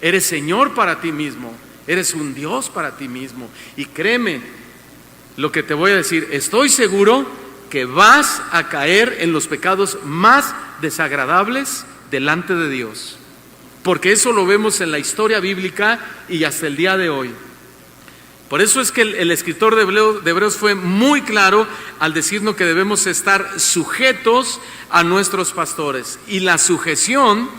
eres Señor para ti mismo, eres un Dios para ti mismo. Y créeme lo que te voy a decir, estoy seguro que vas a caer en los pecados más desagradables delante de Dios, porque eso lo vemos en la historia bíblica y hasta el día de hoy. Por eso es que el escritor de Hebreos fue muy claro al decirnos que debemos estar sujetos a nuestros pastores. Y la sujeción,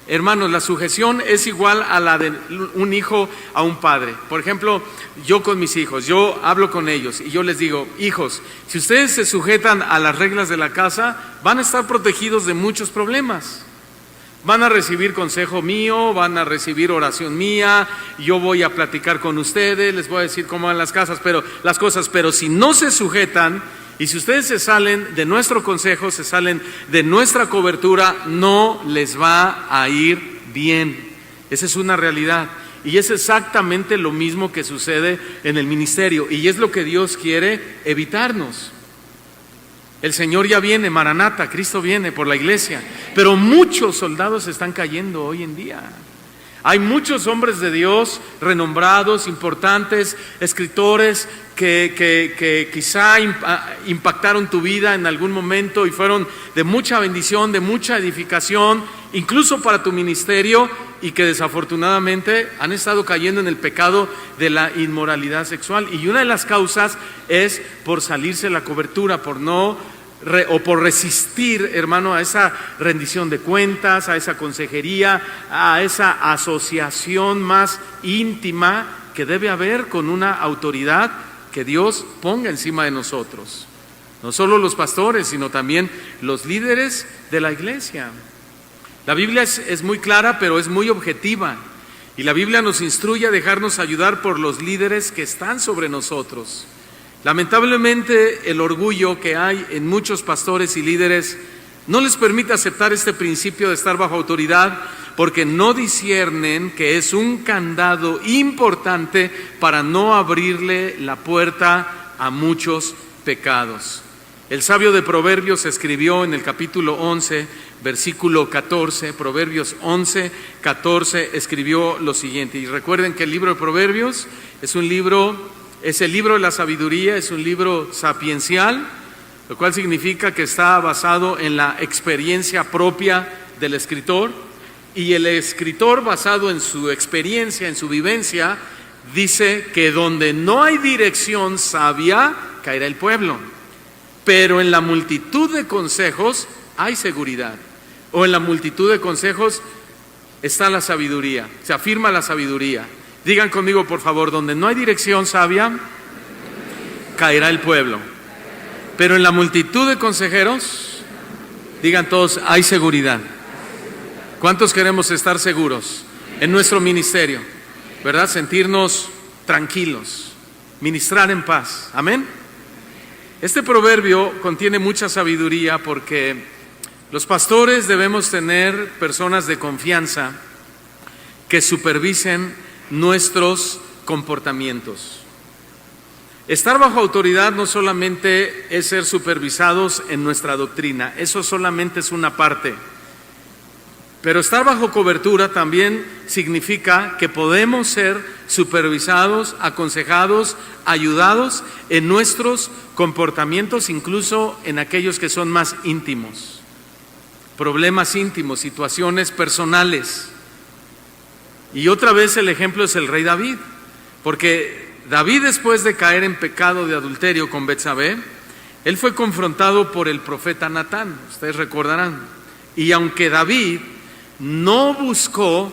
hermanos, la sujeción es igual a la de un hijo a un padre. Por ejemplo, yo con mis hijos, yo hablo con ellos y yo les digo: hijos, si ustedes se sujetan a las reglas de la casa, van a estar protegidos de muchos problemas. Van a recibir consejo mío, van a recibir oración mía, yo voy a platicar con ustedes, les voy a decir cómo van las cosas, pero si no se sujetan, y si ustedes se salen de nuestro consejo, se salen de nuestra cobertura, no les va a ir bien. Esa es una realidad. Y es exactamente lo mismo que sucede en el ministerio. Y es lo que Dios quiere evitarnos. El Señor ya viene, Maranata, Cristo viene por la iglesia. Pero muchos soldados están cayendo hoy en día. Hay muchos hombres de Dios renombrados, importantes, escritores que quizá impactaron tu vida en algún momento y fueron de mucha bendición, de mucha edificación, incluso para tu ministerio, y que desafortunadamente han estado cayendo en el pecado de la inmoralidad sexual. Y una de las causas es por salirse de la cobertura, por resistir, hermano, a esa rendición de cuentas, a esa consejería, a esa asociación más íntima que debe haber con una autoridad que Dios ponga encima de nosotros. No solo los pastores, sino también los líderes de la iglesia. La Biblia es muy clara, pero es muy objetiva. Y la Biblia nos instruye a dejarnos ayudar por los líderes que están sobre nosotros. Lamentablemente, el orgullo que hay en muchos pastores y líderes no les permite aceptar este principio de estar bajo autoridad, porque no disciernen que es un candado importante para no abrirle la puerta a muchos pecados. El sabio de Proverbios escribió en el capítulo 11, versículo 14, Proverbios 11, 14, escribió lo siguiente. Y recuerden que el libro de Proverbios es el libro de la sabiduría, es un libro sapiencial, lo cual significa que está basado en la experiencia propia del escritor, y el escritor, basado en su experiencia, en su vivencia, dice que donde no hay dirección sabia, caerá el pueblo, pero en la multitud de consejos hay seguridad, o en la multitud de consejos está la sabiduría, se afirma la sabiduría. Digan conmigo, por favor: donde no hay dirección sabia, caerá el pueblo. Pero en la multitud de consejeros, digan todos, hay seguridad. ¿Cuántos queremos estar seguros en nuestro ministerio? ¿Verdad? Sentirnos tranquilos, ministrar en paz. Amén. Este proverbio contiene mucha sabiduría, porque los pastores debemos tener personas de confianza que supervisen nuestros comportamientos. Estar bajo autoridad no solamente es ser supervisados en nuestra doctrina, eso solamente es una parte. Pero estar bajo cobertura también significa que podemos ser supervisados, aconsejados, ayudados en nuestros comportamientos, incluso en aquellos que son más íntimos, problemas íntimos, situaciones personales. Y otra vez el ejemplo es el rey David, porque David, después de caer en pecado de adulterio con Betsabé, él fue confrontado por el profeta Natán, ustedes recordarán. Y aunque David no buscó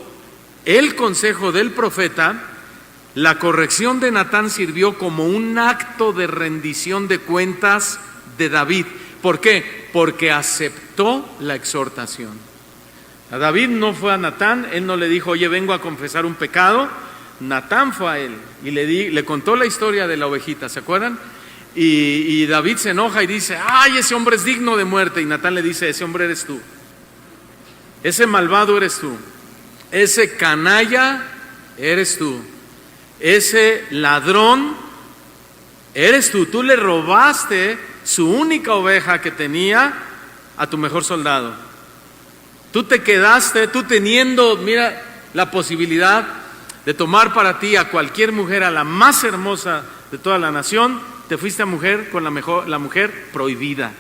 el consejo del profeta, la corrección de Natán sirvió como un acto de rendición de cuentas de David. ¿Por qué? Porque aceptó la exhortación. A David no fue a Natán, él no le dijo, oye, vengo a confesar un pecado. Natán fue a él y le contó la historia de la ovejita, ¿se acuerdan? Y David se enoja y dice, ay, ese hombre es digno de muerte. Y Natán le dice, ese hombre eres tú, ese malvado eres tú, ese canalla eres tú, ese ladrón eres tú. Tú le robaste su única oveja que tenía a tu mejor soldado. Tú te quedaste, tú teniendo, mira, la posibilidad de tomar para ti a cualquier mujer, a la más hermosa de toda la nación, te fuiste a mujer con la mujer prohibida.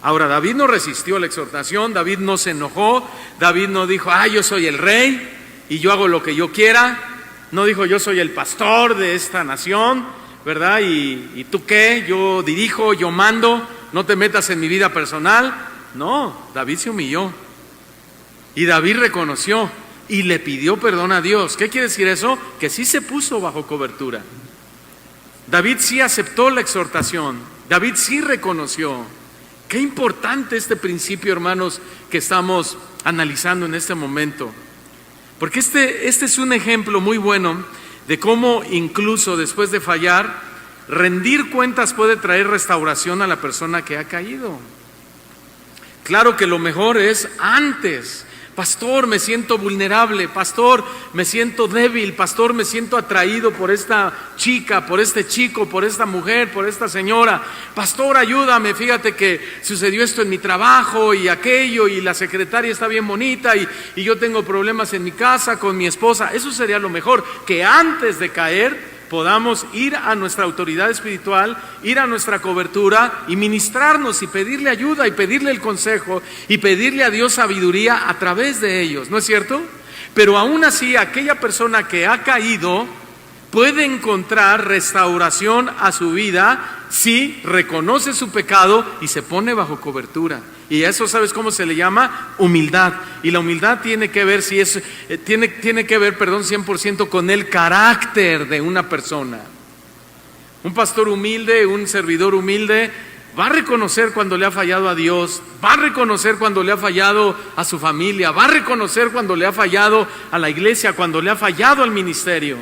Ahora, David no resistió la exhortación, David no se enojó, David no dijo, yo soy el rey y yo hago lo que yo quiera. No dijo, yo soy el pastor de esta nación, ¿verdad? ¿Y tú qué? Yo dirijo, yo mando, no te metas en mi vida personal. No, David se humilló y David reconoció y le pidió perdón a Dios. ¿Qué quiere decir eso? Que sí se puso bajo cobertura. David sí aceptó la exhortación, David sí reconoció. Qué importante este principio, hermanos, que estamos analizando en este momento. Porque este es un ejemplo muy bueno de cómo incluso después de fallar, rendir cuentas puede traer restauración a la persona que ha caído. Claro que lo mejor es antes. Pastor, me siento vulnerable. Pastor, me siento débil. Pastor, me siento atraído por esta chica, por este chico, por esta mujer, por esta señora. Pastor, ayúdame. Fíjate que sucedió esto en mi trabajo y aquello, y la secretaria está bien bonita y yo tengo problemas en mi casa con mi esposa. Eso sería lo mejor, que antes de caer podamos ir a nuestra autoridad espiritual, ir a nuestra cobertura y ministrarnos y pedirle ayuda y pedirle el consejo y pedirle a Dios sabiduría a través de ellos, ¿no es cierto? Pero aún así, aquella persona que ha caído puede encontrar restauración a su vida si reconoce su pecado y se pone bajo cobertura. Y eso, ¿sabes cómo se le llama? Humildad. Y la humildad tiene que ver, tiene que ver, 100% con el carácter de una persona. Un pastor humilde, un servidor humilde, va a reconocer cuando le ha fallado a Dios, va a reconocer cuando le ha fallado a su familia, va a reconocer cuando le ha fallado a la iglesia, cuando le ha fallado al ministerio.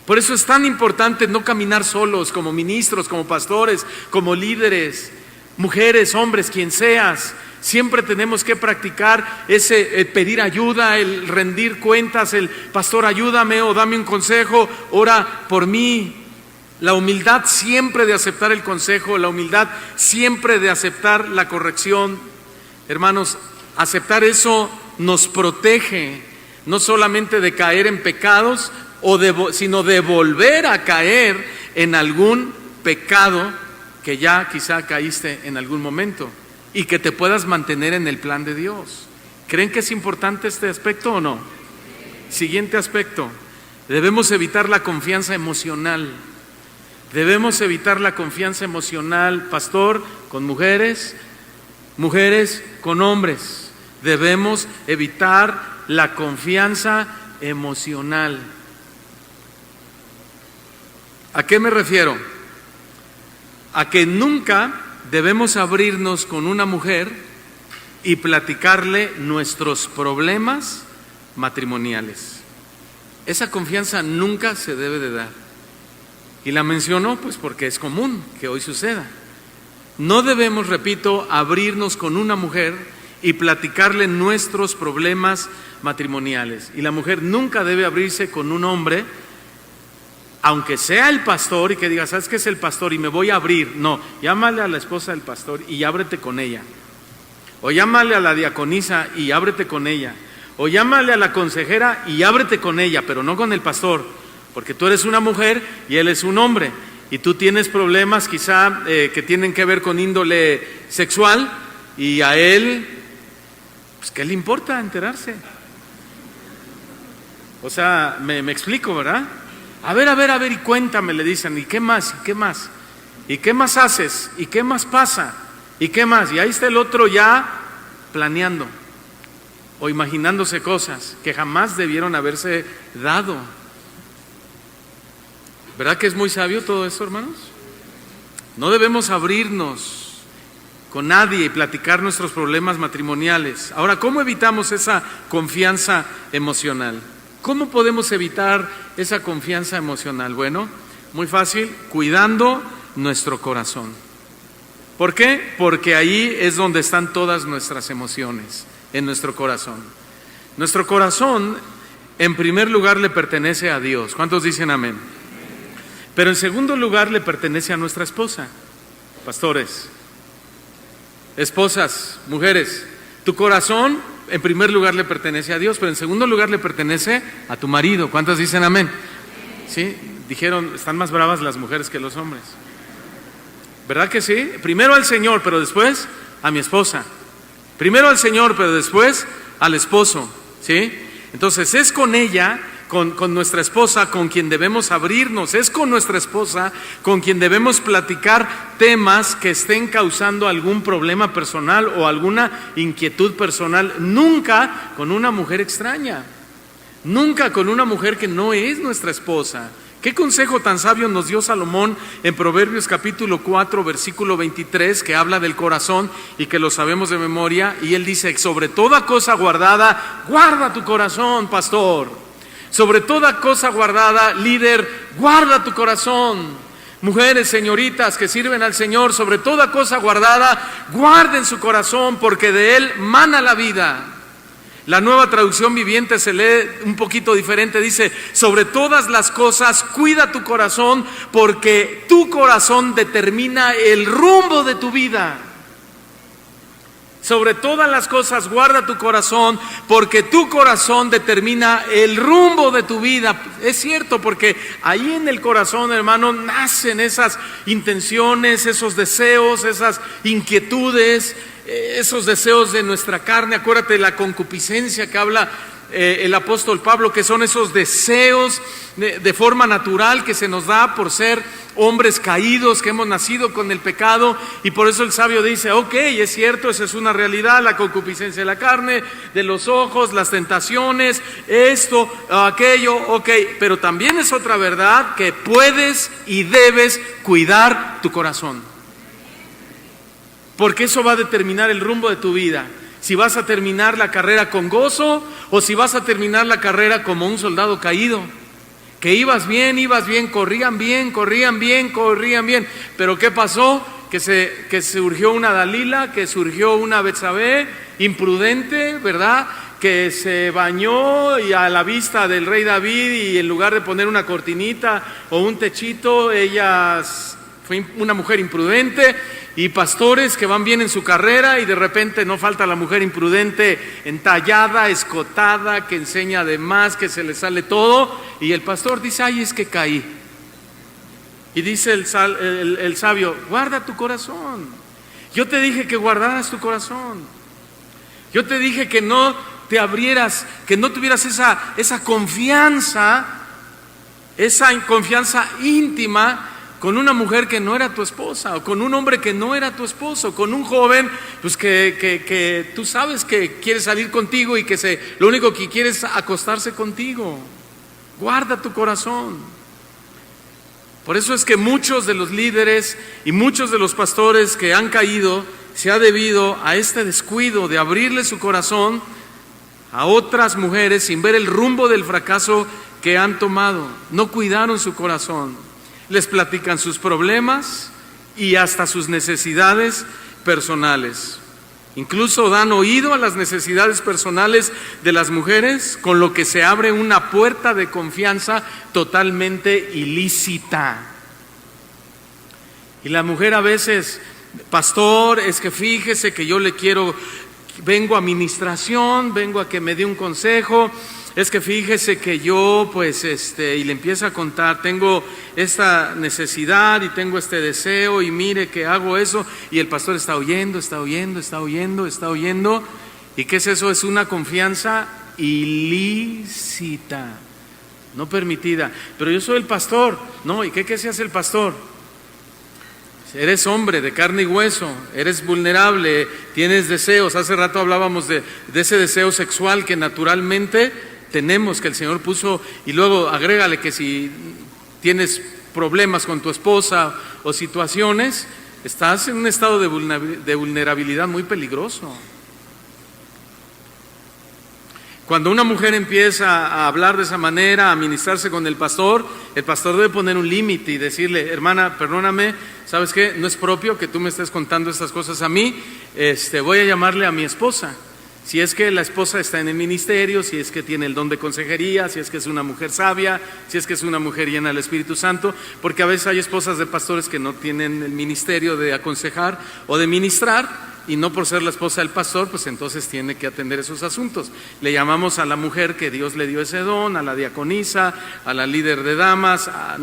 Por eso es tan importante no caminar solos como ministros, como pastores, como líderes, mujeres, hombres, quien seas. Siempre tenemos que practicar ese pedir ayuda, el rendir cuentas, el pastor ayúdame o dame un consejo, ora por mí. La humildad siempre de aceptar el consejo, la humildad siempre de aceptar la corrección. Hermanos, aceptar eso nos protege, no solamente de caer en pecados, sino de volver a caer en algún pecado que ya quizá caíste en algún momento y que te puedas mantener en el plan de Dios. ¿Creen que es importante este aspecto o no? Siguiente aspecto, debemos evitar la confianza emocional. Debemos evitar la confianza emocional, pastor, con mujeres, mujeres con hombres. Debemos evitar la confianza emocional. ¿A qué me refiero? A que nunca debemos abrirnos con una mujer y platicarle nuestros problemas matrimoniales. Esa confianza nunca se debe de dar. Y la menciono pues porque es común que hoy suceda. No debemos, repito, abrirnos con una mujer y platicarle nuestros problemas matrimoniales. Y la mujer nunca debe abrirse con un hombre, aunque sea el pastor y que diga, ¿sabes qué es el pastor? Y me voy a abrir. No, llámale a la esposa del pastor y ábrete con ella. O llámale a la diaconisa y ábrete con ella. O llámale a la consejera y ábrete con ella, pero no con el pastor, porque tú eres una mujer y él es un hombre. Y tú tienes problemas quizá que tienen que ver con índole sexual, y a él, pues ¿qué le importa enterarse? O sea, me explico, ¿verdad? A ver, y cuéntame, le dicen, ¿y qué más? ¿Y qué más? ¿Y qué más haces? ¿Y qué más pasa? ¿Y qué más? Y ahí está el otro ya planeando o imaginándose cosas que jamás debieron haberse dado. ¿Verdad que es muy sabio todo esto, hermanos? No debemos abrirnos con nadie y platicar nuestros problemas matrimoniales. Ahora, ¿cómo evitamos esa confianza emocional? ¿Cómo podemos evitar esa confianza emocional? Bueno, muy fácil, cuidando nuestro corazón. ¿Por qué? Porque ahí es donde están todas nuestras emociones, en nuestro corazón. Nuestro corazón, en primer lugar, le pertenece a Dios. ¿Cuántos dicen amén? Pero en segundo lugar le pertenece a nuestra esposa. Pastores, esposas, mujeres, tu corazón en primer lugar le pertenece a Dios, pero en segundo lugar le pertenece a tu marido. ¿Cuántos dicen amén? Sí, dijeron, están más bravas las mujeres que los hombres. ¿Verdad que sí? Primero al Señor, pero después a mi esposa. Primero al Señor, pero después al esposo. ¿Sí? Entonces es con ella, con nuestra esposa, con quien debemos abrirnos. Es con nuestra esposa con quien debemos platicar temas que estén causando algún problema personal o alguna inquietud personal. Nunca con una mujer extraña. Nunca con una mujer que no es nuestra esposa. ¿Qué consejo tan sabio nos dio Salomón en Proverbios capítulo 4, versículo 23, que habla del corazón y que lo sabemos de memoria? Y él dice, sobre toda cosa guardada, guarda tu corazón, pastor. Sobre toda cosa guardada, líder, guarda tu corazón. Mujeres, señoritas que sirven al Señor, sobre toda cosa guardada, guarden su corazón, porque de él mana la vida. La Nueva Traducción Viviente se lee un poquito diferente, dice, sobre todas las cosas cuida tu corazón, porque tu corazón determina el rumbo de tu vida. Sobre todas las cosas guarda tu corazón, porque tu corazón determina el rumbo de tu vida. Es cierto, porque ahí en el corazón, hermano, nacen esas intenciones, esos deseos, esas inquietudes, esos deseos de nuestra carne. Acuérdate de la concupiscencia que habla el apóstol Pablo, que son esos deseos de forma natural que se nos da por ser hombres caídos, que hemos nacido con el pecado. Y por eso el sabio dice, ok, es cierto, esa es una realidad, la concupiscencia de la carne, de los ojos, las tentaciones, esto, aquello, ok, pero también es otra verdad, que puedes y debes cuidar tu corazón, porque eso va a determinar el rumbo de tu vida. Si vas a terminar la carrera con gozo o si vas a terminar la carrera como un soldado caído, que ibas bien, corrían bien, pero ¿qué pasó? Que surgió una Dalila, que surgió una Betsabé imprudente, ¿verdad? Que se bañó y a la vista del rey David, y en lugar de poner una cortinita o un techito, ella fue una mujer imprudente. Y pastores que van bien en su carrera y de repente no falta la mujer imprudente, entallada, escotada, que enseña de más, que se le sale todo, y el pastor dice, ay, es que caí. Y dice el sabio, guarda tu corazón. Yo te dije que guardaras tu corazón. Yo te dije que no te abrieras, que no tuvieras esa confianza íntima con una mujer que no era tu esposa, o con un hombre que no era tu esposo, con un joven pues que tú sabes que quiere salir contigo y que lo único que quiere es acostarse contigo. Guarda tu corazón. Por eso es que muchos de los líderes y muchos de los pastores que han caído se ha debido a este descuido de abrirle su corazón a otras mujeres sin ver el rumbo del fracaso que han tomado. No cuidaron su corazón. Les platican sus problemas y hasta sus necesidades personales. Incluso dan oído a las necesidades personales de las mujeres, con lo que se abre una puerta de confianza totalmente ilícita. Y la mujer a veces, pastor, es que fíjese que yo le quiero vengo a administración, vengo a que me dé un consejo. Es que fíjese que yo, pues, y le empieza a contar, tengo esta necesidad y tengo este deseo y mire que hago eso, y el pastor está oyendo. ¿Y qué es eso? Es una confianza ilícita, no permitida. Pero yo soy el pastor. No, ¿y qué se hace el pastor? Eres hombre de carne y hueso, eres vulnerable, tienes deseos. Hace rato hablábamos de ese deseo sexual que naturalmente tenemos, que el Señor puso, y luego agrégale que si tienes problemas con tu esposa o situaciones, estás en un estado de vulnerabilidad muy peligroso. Cuando una mujer empieza a hablar de esa manera, a ministrarse con el pastor debe poner un límite y decirle: hermana, perdóname, ¿sabes qué? No es propio que tú me estés contando estas cosas a mí, voy a llamarle a mi esposa. Si es que la esposa está en el ministerio, si es que tiene el don de consejería, si es que es una mujer sabia, si es que es una mujer llena del Espíritu Santo, porque a veces hay esposas de pastores que no tienen el ministerio de aconsejar o de ministrar, y no por ser la esposa del pastor, pues entonces tiene que atender esos asuntos. Le llamamos a la mujer que Dios le dio ese don, a la diaconisa, a la líder de damas, a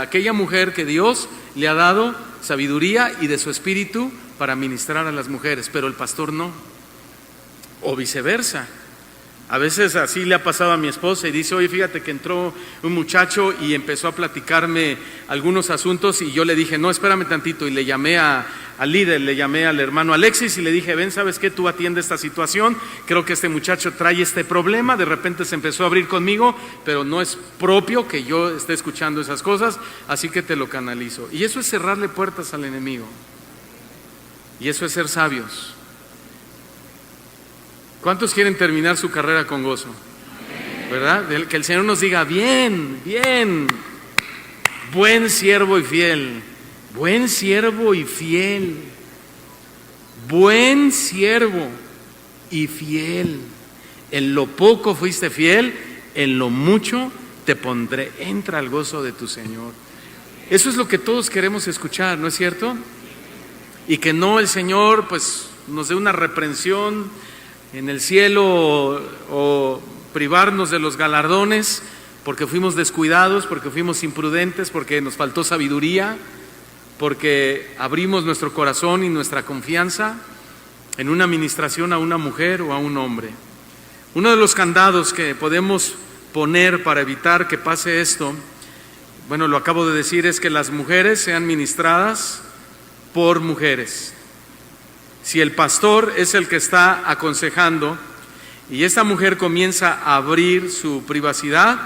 aquella mujer que Dios le ha dado sabiduría y de su espíritu para ministrar a las mujeres, pero el pastor no. O viceversa. A veces así le ha pasado a mi esposa y dice: oye, fíjate que entró un muchacho y empezó a platicarme algunos asuntos, y yo le dije: no, espérame tantito, y le llamé al líder, le llamé al hermano Alexis y le dije: ven, ¿sabes qué? Tú atiende esta situación, creo que este muchacho trae este problema. De repente se empezó a abrir conmigo, pero no es propio que yo esté escuchando esas cosas, así que te lo canalizo. Y eso es cerrarle puertas al enemigo, y eso es ser sabios. ¿Cuántos quieren terminar su carrera con gozo? ¿Verdad? Que el Señor nos diga: bien, buen siervo y fiel, buen siervo y fiel, buen siervo y fiel. En lo poco fuiste fiel, en lo mucho te pondré. Entra al gozo de tu Señor. Eso es lo que todos queremos escuchar, ¿no es cierto? Y que no el Señor pues nos dé una reprensión en el cielo o privarnos de los galardones porque fuimos descuidados, porque fuimos imprudentes, porque nos faltó sabiduría, porque abrimos nuestro corazón y nuestra confianza en una administración a una mujer o a un hombre. Uno de los candados que podemos poner para evitar que pase esto, bueno, lo acabo de decir, es que las mujeres sean ministradas por mujeres. Si el pastor es el que está aconsejando y esta mujer comienza a abrir su privacidad,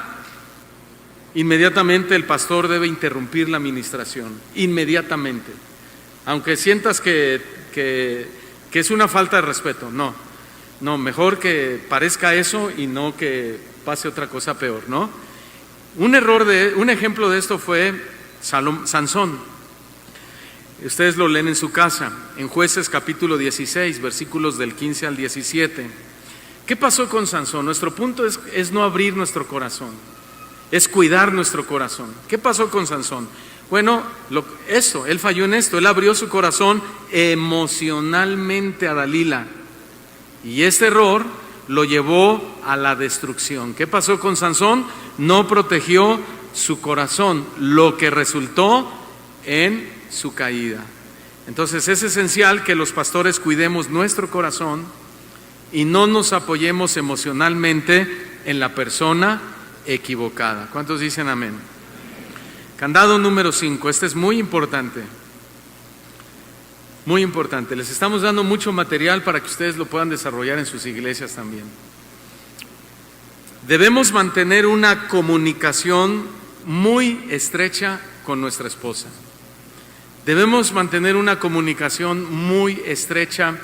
inmediatamente el pastor debe interrumpir la administración, inmediatamente. Aunque sientas que es una falta de respeto, no, mejor que parezca eso y no que pase otra cosa peor, ¿no? Un ejemplo de esto fue Sansón. Ustedes lo leen en su casa, en Jueces capítulo 16, versículos del 15 al 17. ¿Qué pasó con Sansón? Nuestro punto es no abrir nuestro corazón, es cuidar nuestro corazón. ¿Qué pasó con Sansón? Bueno, él falló en esto, él abrió su corazón emocionalmente a Dalila, y este error lo llevó a la destrucción. ¿Qué pasó con Sansón? No protegió su corazón, lo que resultó en su caída. Entonces es esencial que los pastores cuidemos nuestro corazón y no nos apoyemos emocionalmente en la persona equivocada. ¿Cuántos dicen amén? Candado número 5, este es muy importante. Muy importante. Les estamos dando mucho material para que ustedes lo puedan desarrollar en sus iglesias también. Debemos mantener una comunicación muy estrecha con nuestra esposa. Debemos mantener una comunicación muy estrecha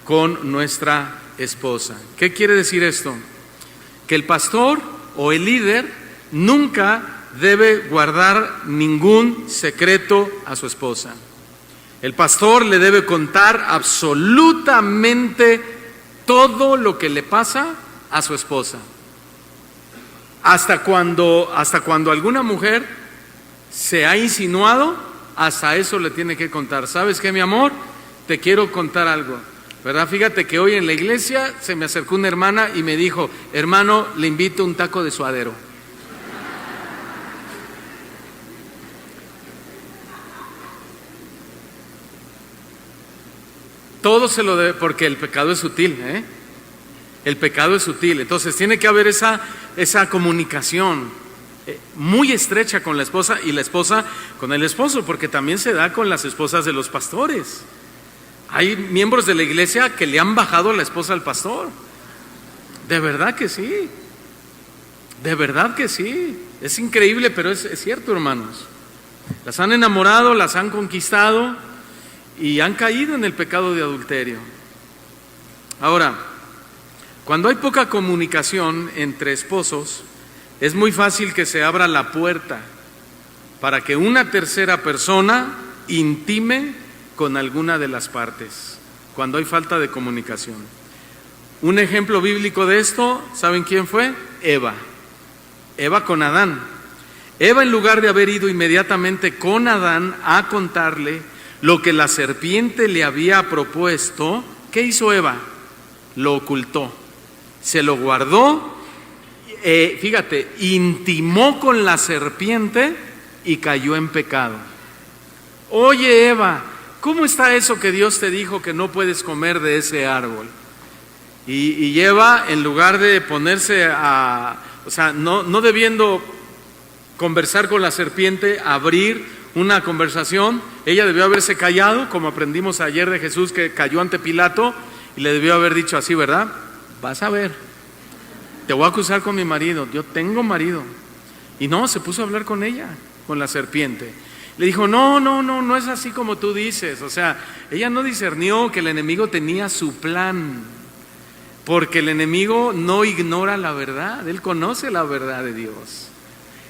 con nuestra esposa. ¿Qué quiere decir esto? Que el pastor o el líder nunca debe guardar ningún secreto a su esposa. El pastor le debe contar absolutamente todo lo que le pasa a su esposa. Hasta cuando alguna mujer se ha insinuado, hasta eso le tiene que contar. ¿Sabes qué, mi amor? Te quiero contar algo. ¿verdad? Fíjate que hoy en la iglesia se me acercó una hermana y me dijo: hermano, le invito un taco de suadero. Todo se lo debe, porque el pecado es sutil, El pecado es sutil, entonces tiene que haber esa comunicación muy estrecha con la esposa y la esposa con el esposo, porque también se da con las esposas de los pastores. Hay miembros de la iglesia que le han bajado a la esposa al pastor. De verdad que sí, de verdad que sí. Es increíble, pero es cierto, hermanos. Las han enamorado, las han conquistado y han caído en el pecado de adulterio. Ahora, cuando hay poca comunicación entre esposos, es muy fácil que se abra la puerta para que una tercera persona intime con alguna de las partes, cuando hay falta de comunicación. Un ejemplo bíblico de esto, ¿saben quién fue? Eva con Adán. Eva, en lugar de haber ido inmediatamente con Adán a contarle lo que la serpiente le había propuesto, ¿qué hizo Eva? Lo ocultó, se lo guardó, fíjate, intimó con la serpiente y cayó en pecado. Oye, Eva, ¿cómo está eso que Dios te dijo que no puedes comer de ese árbol? Y Eva, en lugar de ponerse no debiendo conversar con la serpiente, abrir una conversación, ella debió haberse callado, como aprendimos ayer de Jesús, que cayó ante Pilato y le debió haber dicho así, ¿verdad? Vas a ver, te voy a acusar con mi marido, yo tengo marido. Y no, se puso a hablar con ella, con la serpiente. Le dijo: no es así como tú dices. O sea, ella no discernió que el enemigo tenía su plan, porque el enemigo no ignora la verdad, él conoce la verdad de Dios.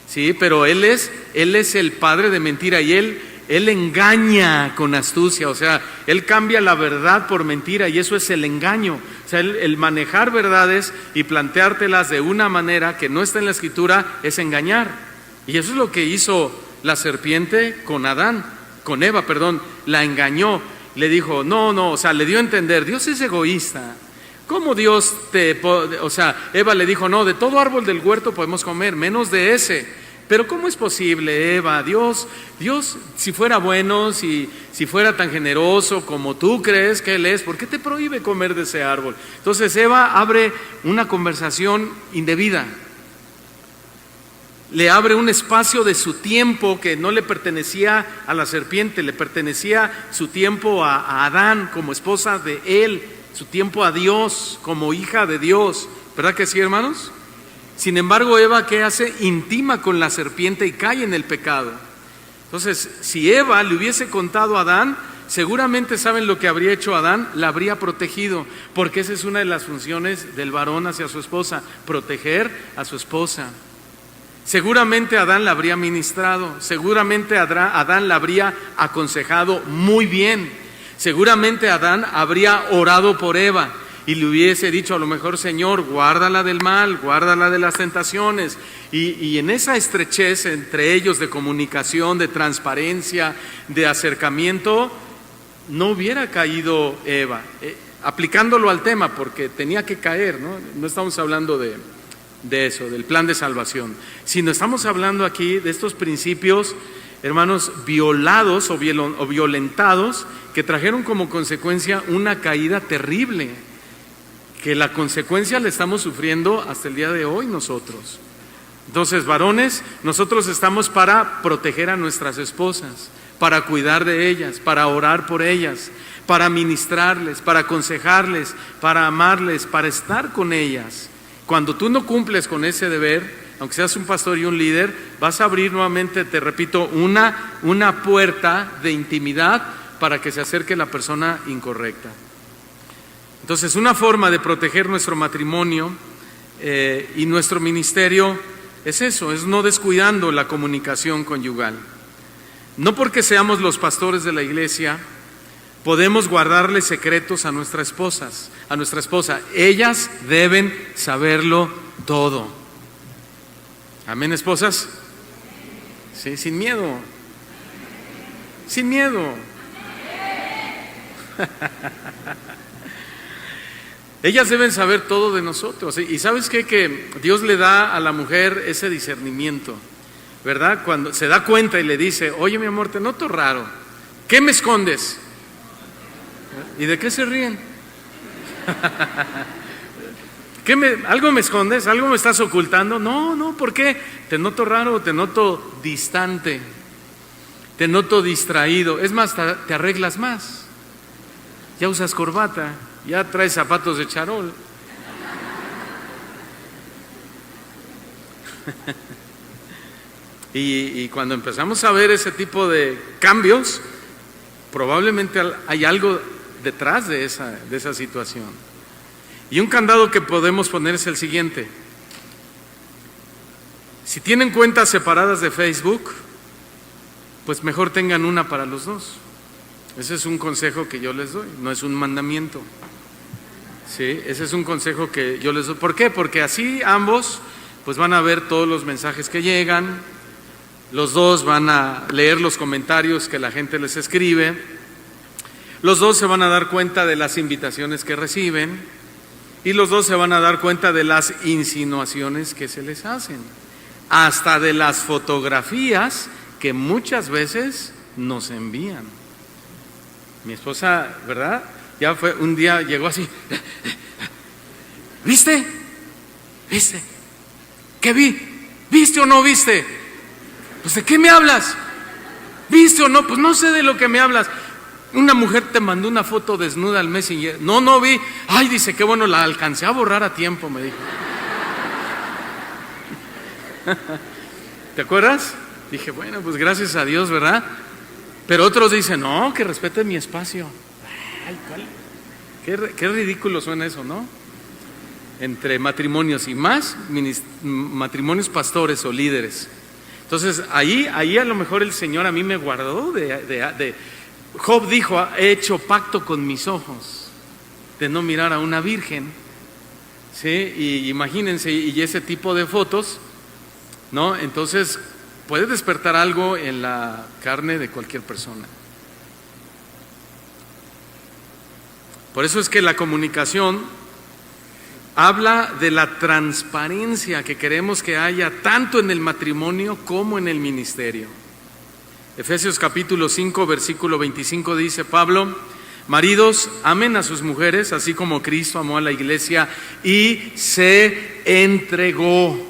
Sí, pero él es el padre de mentira y él engaña con astucia. O sea, él cambia la verdad por mentira y eso es el engaño. O sea, el manejar verdades y planteártelas de una manera que no está en la escritura es engañar. Y eso es lo que hizo la serpiente con Eva, la engañó. Le dijo, no, le dio a entender, Dios es egoísta. ¿Cómo Dios Eva le dijo, no, de todo árbol del huerto podemos comer, menos de ese. Pero ¿cómo es posible, Eva? Dios, si fuera bueno, si fuera tan generoso como tú crees que Él es, ¿por qué te prohíbe comer de ese árbol? Entonces Eva abre una conversación indebida. Le abre un espacio de su tiempo que no le pertenecía a la serpiente, le pertenecía su tiempo a Adán como esposa de él, su tiempo a Dios como hija de Dios. ¿Verdad que sí, hermanos? Sin embargo, Eva, ¿qué hace? Intima con la serpiente y cae en el pecado. Entonces, si Eva le hubiese contado a Adán, seguramente saben lo que habría hecho Adán, la habría protegido, porque esa es una de las funciones del varón hacia su esposa, proteger a su esposa. Seguramente Adán la habría ministrado, seguramente Adán la habría aconsejado muy bien, seguramente Adán habría orado por Eva y le hubiese dicho a lo mejor, Señor, guárdala del mal, guárdala de las tentaciones. Y en esa estrechez entre ellos de comunicación, de transparencia, de acercamiento, no hubiera caído Eva, aplicándolo al tema, porque tenía que caer, no estamos hablando de eso, del plan de salvación, sino estamos hablando aquí de estos principios, hermanos, violados o violentados, que trajeron como consecuencia una caída terrible, que la consecuencia la estamos sufriendo hasta el día de hoy nosotros. Entonces, varones, nosotros estamos para proteger a nuestras esposas, para cuidar de ellas, para orar por ellas, para ministrarles, para aconsejarles, para amarles, para estar con ellas. Cuando tú no cumples con ese deber, aunque seas un pastor y un líder, vas a abrir nuevamente, te repito, una puerta de intimidad para que se acerque la persona incorrecta. Entonces, una forma de proteger nuestro matrimonio y nuestro ministerio es eso, es no descuidando la comunicación conyugal. No porque seamos los pastores de la iglesia podemos guardarle secretos a nuestra esposa. Ellas deben saberlo todo. Amén, esposas. Sí, sin miedo. Sin miedo. Ellas deben saber todo de nosotros. Y ¿sabes qué? Que Dios le da a la mujer ese discernimiento, ¿verdad? Cuando se da cuenta y le dice: oye, mi amor, te noto raro, ¿qué me escondes? ¿Y de qué se ríen? ¿Algo me escondes? ¿Algo me estás ocultando? No, ¿por qué? Te noto raro, te noto distante, te noto distraído. Es más, te arreglas más, ya usas corbata, ya traes zapatos de charol. Y cuando empezamos a ver ese tipo de cambios, probablemente hay algo detrás de esa situación. Y un candado que podemos poner es el siguiente: si tienen cuentas separadas de Facebook, pues mejor tengan una para los dos. Ese es un consejo que yo les doy, no es un mandamiento. Sí, ese es un consejo que yo les doy. ¿Por qué? Porque así ambos pues van a ver todos los mensajes que llegan, los dos van a leer los comentarios que la gente les escribe, los dos se van a dar cuenta de las invitaciones que reciben y los dos se van a dar cuenta de las insinuaciones que se les hacen, hasta de las fotografías que muchas veces nos envían. Mi esposa, ¿verdad? Ya fue, un día llegó así: ¿viste? ¿Qué vi? ¿Viste o no viste? Pues ¿de qué me hablas? ¿Viste o no? Pues no sé de lo que me hablas. Una mujer te mandó una foto desnuda al Messenger. No vi. Ay, dice, qué bueno, la alcancé a borrar a tiempo, me dijo. ¿Te acuerdas? Dije, bueno, pues gracias a Dios, ¿verdad? Pero otros dicen: no, que respete mi espacio. Ay, qué ridículo suena eso, ¿no? Entre matrimonios y más matrimonios pastores o líderes. Entonces ahí a lo mejor el Señor a mí me guardó de Job dijo: he hecho pacto con mis ojos de no mirar a una virgen. Sí, y imagínense, y ese tipo de fotos, ¿no? Entonces puede despertar algo en la carne de cualquier persona. Por eso es que la comunicación habla de la transparencia que queremos que haya tanto en el matrimonio como en el ministerio. Efesios capítulo 5, versículo 25 dice Pablo: maridos, amen a sus mujeres, así como Cristo amó a la iglesia y se entregó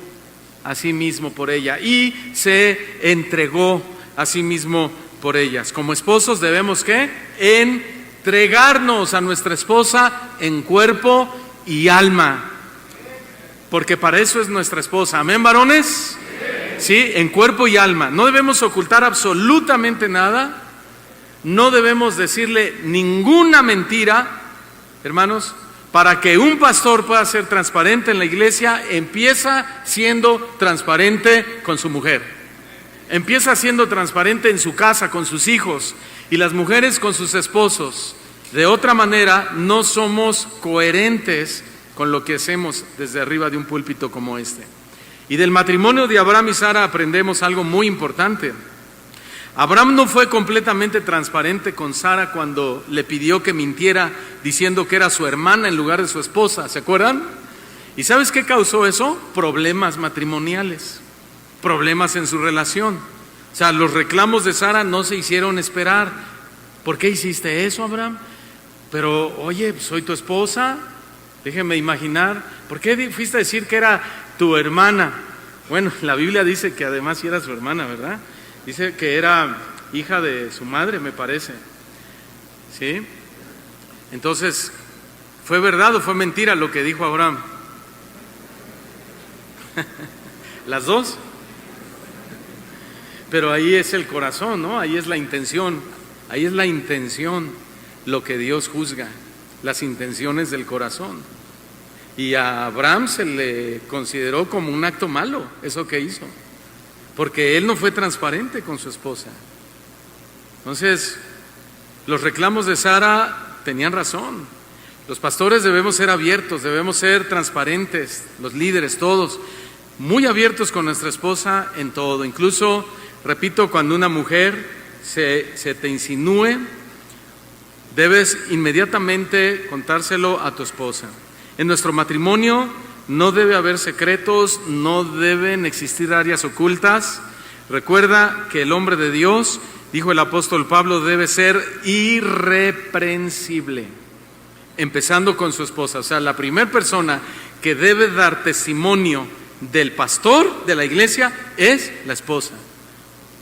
a sí mismo por ella. Y se entregó a sí mismo por ellas. Como esposos debemos, ¿qué? Entregarnos a nuestra esposa en cuerpo y alma, porque para eso es nuestra esposa. ¿Amén, varones? Sí, en cuerpo y alma. No debemos ocultar absolutamente nada, no debemos decirle ninguna mentira, hermanos. Para que un pastor pueda ser transparente en la iglesia, empieza siendo transparente con su mujer, empieza siendo transparente en su casa, con sus hijos, y las mujeres con sus esposos. De otra manera, no somos coherentes con lo que hacemos desde arriba de un púlpito como este. Y del matrimonio de Abraham y Sara aprendemos algo muy importante. Abraham no fue completamente transparente con Sara cuando le pidió que mintiera diciendo que era su hermana en lugar de su esposa, ¿se acuerdan? ¿Y sabes qué causó eso? Problemas matrimoniales, problemas en su relación. O sea, los reclamos de Sara no se hicieron esperar. ¿Por qué hiciste eso, Abraham? Pero, oye, soy tu esposa, déjeme imaginar. ¿Por qué fuiste a decir que era tu hermana? Bueno, la Biblia dice que además sí era su hermana, ¿verdad? Dice que era hija de su madre, me parece. ¿Sí? Entonces, ¿fue verdad o fue mentira lo que dijo Abraham? Las dos. Pero ahí es el corazón, ¿no? Ahí es la intención. Ahí es la intención lo que Dios juzga, las intenciones del corazón. Y a Abraham se le consideró como un acto malo, eso que hizo, porque él no fue transparente con su esposa. Entonces, los reclamos de Sara tenían razón. Los pastores debemos ser abiertos, debemos ser transparentes, los líderes, todos, muy abiertos con nuestra esposa en todo. Incluso, repito, cuando una mujer se te insinúe, debes inmediatamente contárselo a tu esposa. En nuestro matrimonio no debe haber secretos, no deben existir áreas ocultas. Recuerda que el hombre de Dios, dijo el apóstol Pablo, debe ser irreprensible, empezando con su esposa. O sea, la primera persona que debe dar testimonio del pastor de la iglesia es la esposa.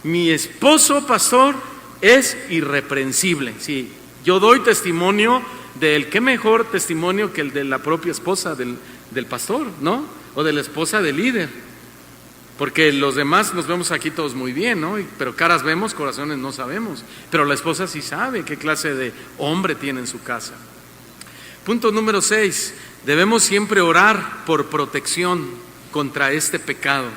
Mi esposo pastor es irreprensible. Sí, yo doy testimonio de él. ¿Qué mejor testimonio que el de la propia esposa del pastor, ¿no? O de la esposa del líder. Porque los demás nos vemos aquí todos muy bien, ¿no? Pero caras vemos, corazones no sabemos. Pero la esposa sí sabe qué clase de hombre tiene en su casa. Punto número 6. Debemos siempre orar por protección contra este pecado.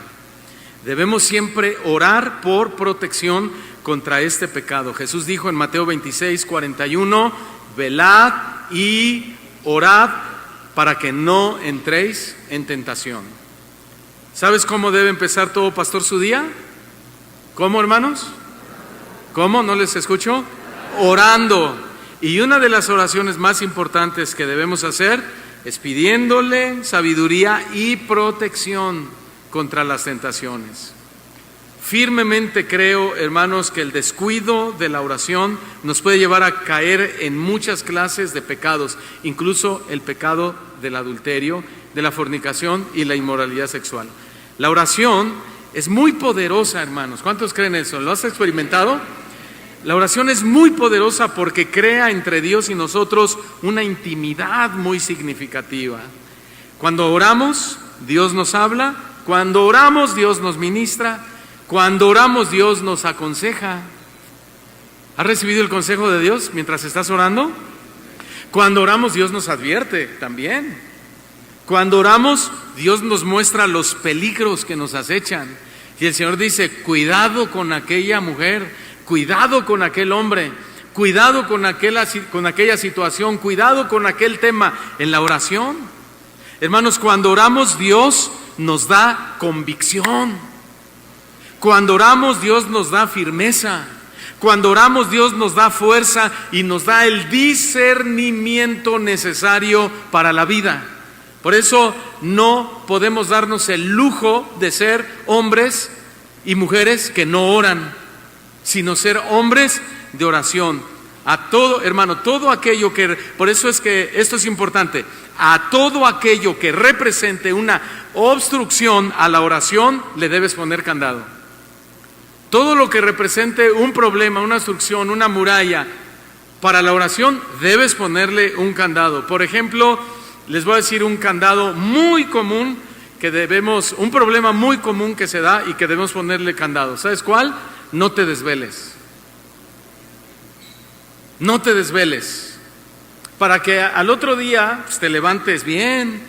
Debemos siempre orar por protección contra este pecado. Jesús dijo en Mateo 26:41, velad y orad para que no entréis en tentación. ¿Sabes cómo debe empezar todo pastor su día? ¿Cómo, hermanos? ¿Cómo? ¿No les escucho? Orando. Y una de las oraciones más importantes que debemos hacer es pidiéndole sabiduría y protección contra las tentaciones. Firmemente creo, hermanos, que el descuido de la oración nos puede llevar a caer en muchas clases de pecados, incluso el pecado del adulterio, de la fornicación y la inmoralidad sexual. La oración es muy poderosa, hermanos. ¿Cuántos creen eso? ¿Lo has experimentado? La oración es muy poderosa porque crea entre Dios y nosotros una intimidad muy significativa. Cuando oramos, Dios nos habla. Cuando oramos, Dios nos ministra. Cuando oramos, Dios nos aconseja. ¿Has recibido el consejo de Dios mientras estás orando? Cuando oramos, Dios nos advierte también. Cuando oramos, Dios nos muestra los peligros que nos acechan. Y el Señor dice, cuidado con aquella mujer, cuidado con aquel hombre, cuidado con aquella situación, cuidado con aquel tema en la oración. Hermanos, cuando oramos, Dios nos da convicción. Cuando oramos, Dios nos da firmeza. Cuando oramos, Dios nos da fuerza y nos da el discernimiento necesario para la vida. Por eso no podemos darnos el lujo de ser hombres y mujeres que no oran, sino ser hombres de oración. A todo, hermano, todo aquello que, por eso es que esto es importante, a todo aquello que represente una obstrucción a la oración, le debes poner candado. Todo lo que represente un problema, una obstrucción, una muralla para la oración, debes ponerle un candado. Por ejemplo, les voy a decir un candado muy común un problema muy común que se da y que debemos ponerle candado. ¿Sabes cuál? No te desveles. No te desveles. Para que al otro día pues, te levantes bien,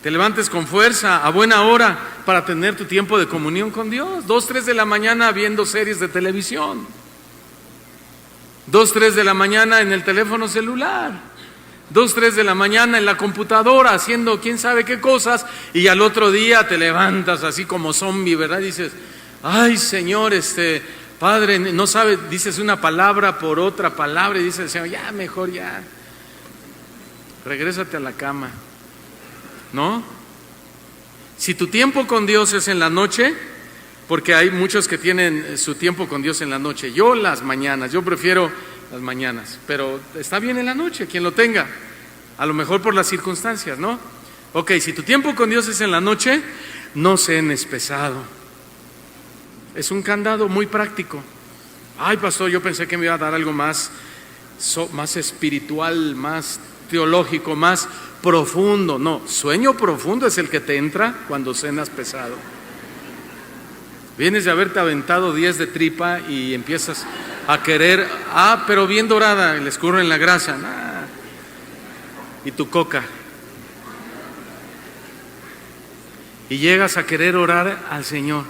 te levantes con fuerza, a buena hora, para tener tu tiempo de comunión con Dios. 2, 3 de la mañana viendo series de televisión. 2, 3 de la mañana en el teléfono celular. 2, 3 de la mañana en la computadora haciendo quién sabe qué cosas, y al otro día te levantas así como zombie, ¿verdad? Dices, ay Señor, Padre, no sabe, dices una palabra por otra palabra y dices, Señor, ya mejor ya, regrésate a la cama, ¿no? Si tu tiempo con Dios es en la noche, porque hay muchos que tienen su tiempo con Dios en la noche, yo las mañanas, yo prefiero las mañanas, pero está bien en la noche, quien lo tenga, a lo mejor por las circunstancias, ¿no? Ok, si tu tiempo con Dios es en la noche, no cenes pesado. Es un candado muy práctico. Ay, pastor, yo pensé que me iba a dar algo más espiritual, más teológico, más profundo. No, sueño profundo es el que te entra cuando cenas pesado. Vienes de haberte aventado 10 de tripa y empiezas a querer, pero bien dorada, le escurren la grasa, y tu coca. Y llegas a querer orar al Señor.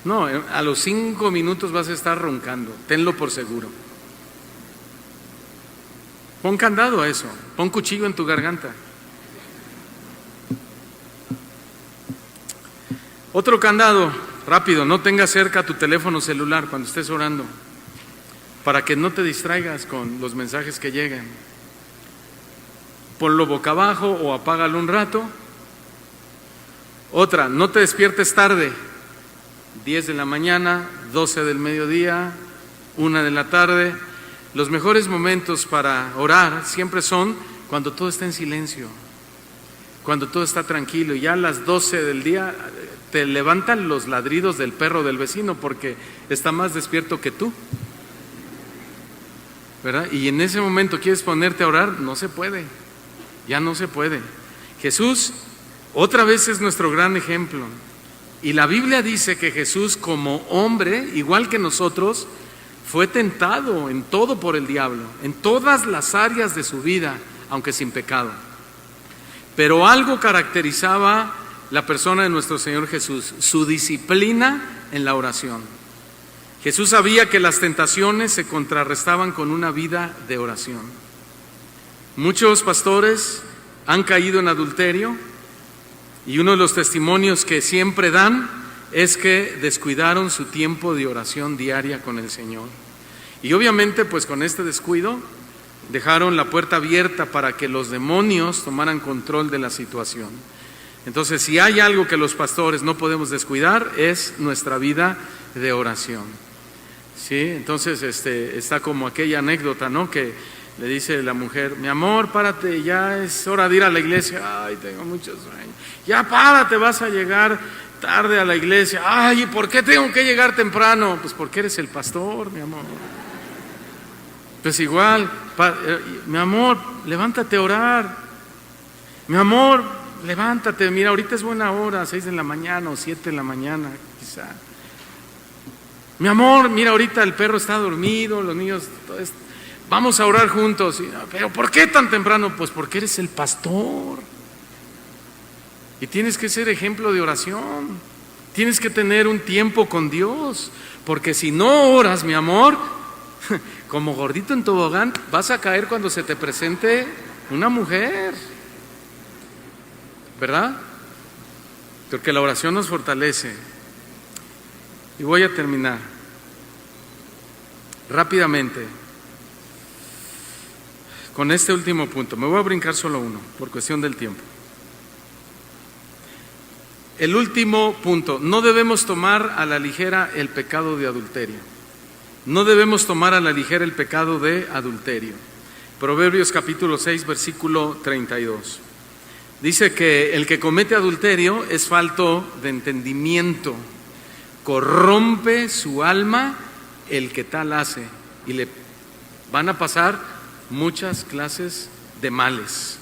No, a los 5 minutos vas a estar roncando, tenlo por seguro. Pon candado a eso, pon cuchillo en tu garganta. Otro candado, rápido, no tengas cerca tu teléfono celular cuando estés orando, para que no te distraigas con los mensajes que llegan. ponlo boca abajo o apágalo un rato. Otra, no te despiertes tarde, 10 de la mañana, 12 del mediodía, 1 de la tarde. Los mejores momentos para orar siempre son cuando todo está en silencio, cuando todo está tranquilo. Y ya a las 12 del día te levantan los ladridos del perro del vecino porque está más despierto que tú, ¿verdad? Y en ese momento quieres ponerte a orar, no se puede, ya no se puede. Jesús otra vez es nuestro gran ejemplo. Y la Biblia dice que Jesús, como hombre, igual que nosotros, fue tentado en todo por el diablo, en todas las áreas de su vida, aunque sin pecado. Pero algo caracterizaba la persona de nuestro Señor Jesús: su disciplina en la oración. Jesús sabía que las tentaciones se contrarrestaban con una vida de oración. Muchos pastores han caído en adulterio, y uno de los testimonios que siempre dan es que descuidaron su tiempo de oración diaria con el Señor. Y obviamente pues con este descuido dejaron la puerta abierta para que los demonios tomaran control de la situación. Entonces, si hay algo que los pastores no podemos descuidar, es nuestra vida de oración. ¿Sí? Entonces está como aquella anécdota, ¿no?, que le dice la mujer: mi amor, párate, ya es hora de ir a la iglesia. Ay, tengo mucho sueño. Ya párate, vas a llegar tarde a la iglesia. Ay, ¿y por qué tengo que llegar temprano? Pues porque eres el pastor, mi amor. Pues igual, mi amor, levántate a orar. Mi amor, levántate, mira, ahorita es buena hora, 6 de la mañana o 7 de la mañana quizá. Mi amor, mira, ahorita el perro está dormido, los niños, todo esto. Vamos a orar juntos. Pero ¿por qué tan temprano? Pues porque eres el pastor y tienes que ser ejemplo de oración. Tienes que tener un tiempo con Dios, porque si no oras, mi amor, como gordito en tobogán, vas a caer cuando se te presente una mujer, ¿verdad? Porque la oración nos fortalece. Y voy a terminar rápidamente con este último punto. Me voy a brincar solo uno por cuestión del tiempo. El último punto: no debemos tomar a la ligera el pecado de adulterio. No debemos tomar a la ligera el pecado de adulterio. Proverbios capítulo 6, versículo 32. Dice que el que comete adulterio es falto de entendimiento, corrompe su alma el que tal hace, y le van a pasar muchas clases de males.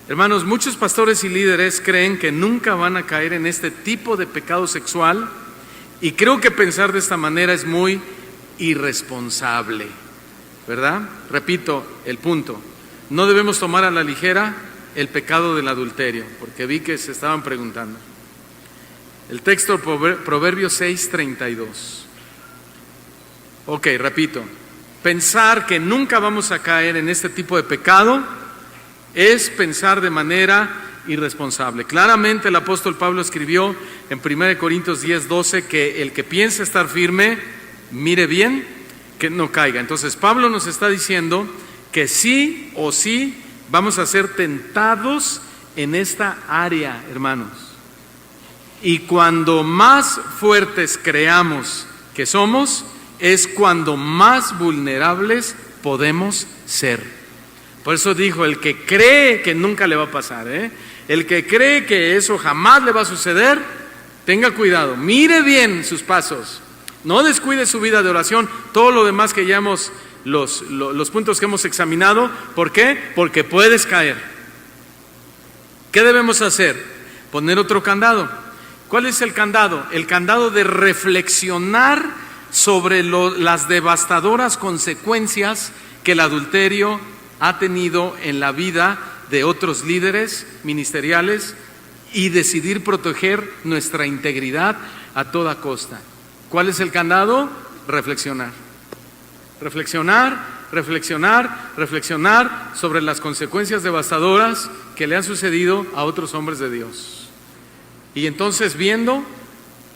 Hermanos, muchos pastores y líderes creen que nunca van a caer en este tipo de pecado sexual, y creo que pensar de esta manera es muy irresponsable, ¿verdad? Repito el punto: no debemos tomar a la ligera el pecado del adulterio, porque vi que se estaban preguntando. El texto, Proverbios 6:32. Ok, repito: pensar que nunca vamos a caer en este tipo de pecado es pensar de manera irresponsable. Claramente el apóstol Pablo escribió en 1 Corintios 10:12 que el que piensa estar firme, mire bien que no caiga. Entonces Pablo nos está diciendo que sí o sí vamos a ser tentados en esta área, hermanos. Y cuando más fuertes creamos que somos, es cuando más vulnerables podemos ser. Por eso dijo: el que cree que nunca le va a pasar, el que cree que eso jamás le va a suceder, tenga cuidado, mire bien sus pasos, no descuide su vida de oración, todo lo demás que ya hemos, los puntos que hemos examinado. ¿Por qué? Porque puedes caer. ¿Qué debemos hacer? Poner otro candado. ¿Cuál es el candado? El candado de reflexionar sobre las devastadoras consecuencias que el adulterio ha tenido en la vida de otros líderes ministeriales y decidir proteger nuestra integridad a toda costa. ¿Cuál es el candado? Reflexionar. Reflexionar, reflexionar, reflexionar sobre las consecuencias devastadoras que le han sucedido a otros hombres de Dios. Y entonces, viendo,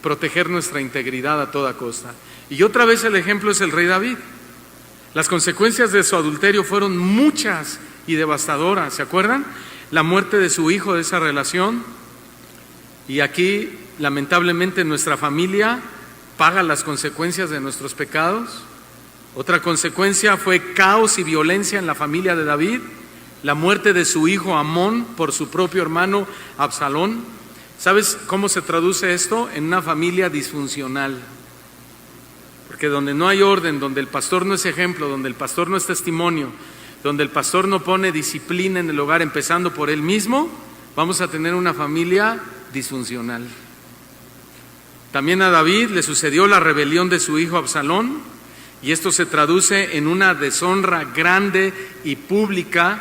proteger nuestra integridad a toda costa. Y otra vez el ejemplo es el rey David. Las consecuencias de su adulterio fueron muchas y devastadora. ¿Se acuerdan? La muerte de su hijo, de esa relación. Y aquí, lamentablemente, nuestra familia paga las consecuencias de nuestros pecados. Otra consecuencia fue caos y violencia en la familia de David, la muerte de su hijo Amón por su propio hermano Absalón. ¿Sabes cómo se traduce esto? En una familia disfuncional. Porque donde no hay orden, donde el pastor no es ejemplo, donde el pastor no es testimonio, donde el pastor no pone disciplina en el hogar, empezando por él mismo, vamos a tener una familia disfuncional. También a David le sucedió la rebelión de su hijo Absalón, y esto se traduce en una deshonra grande y pública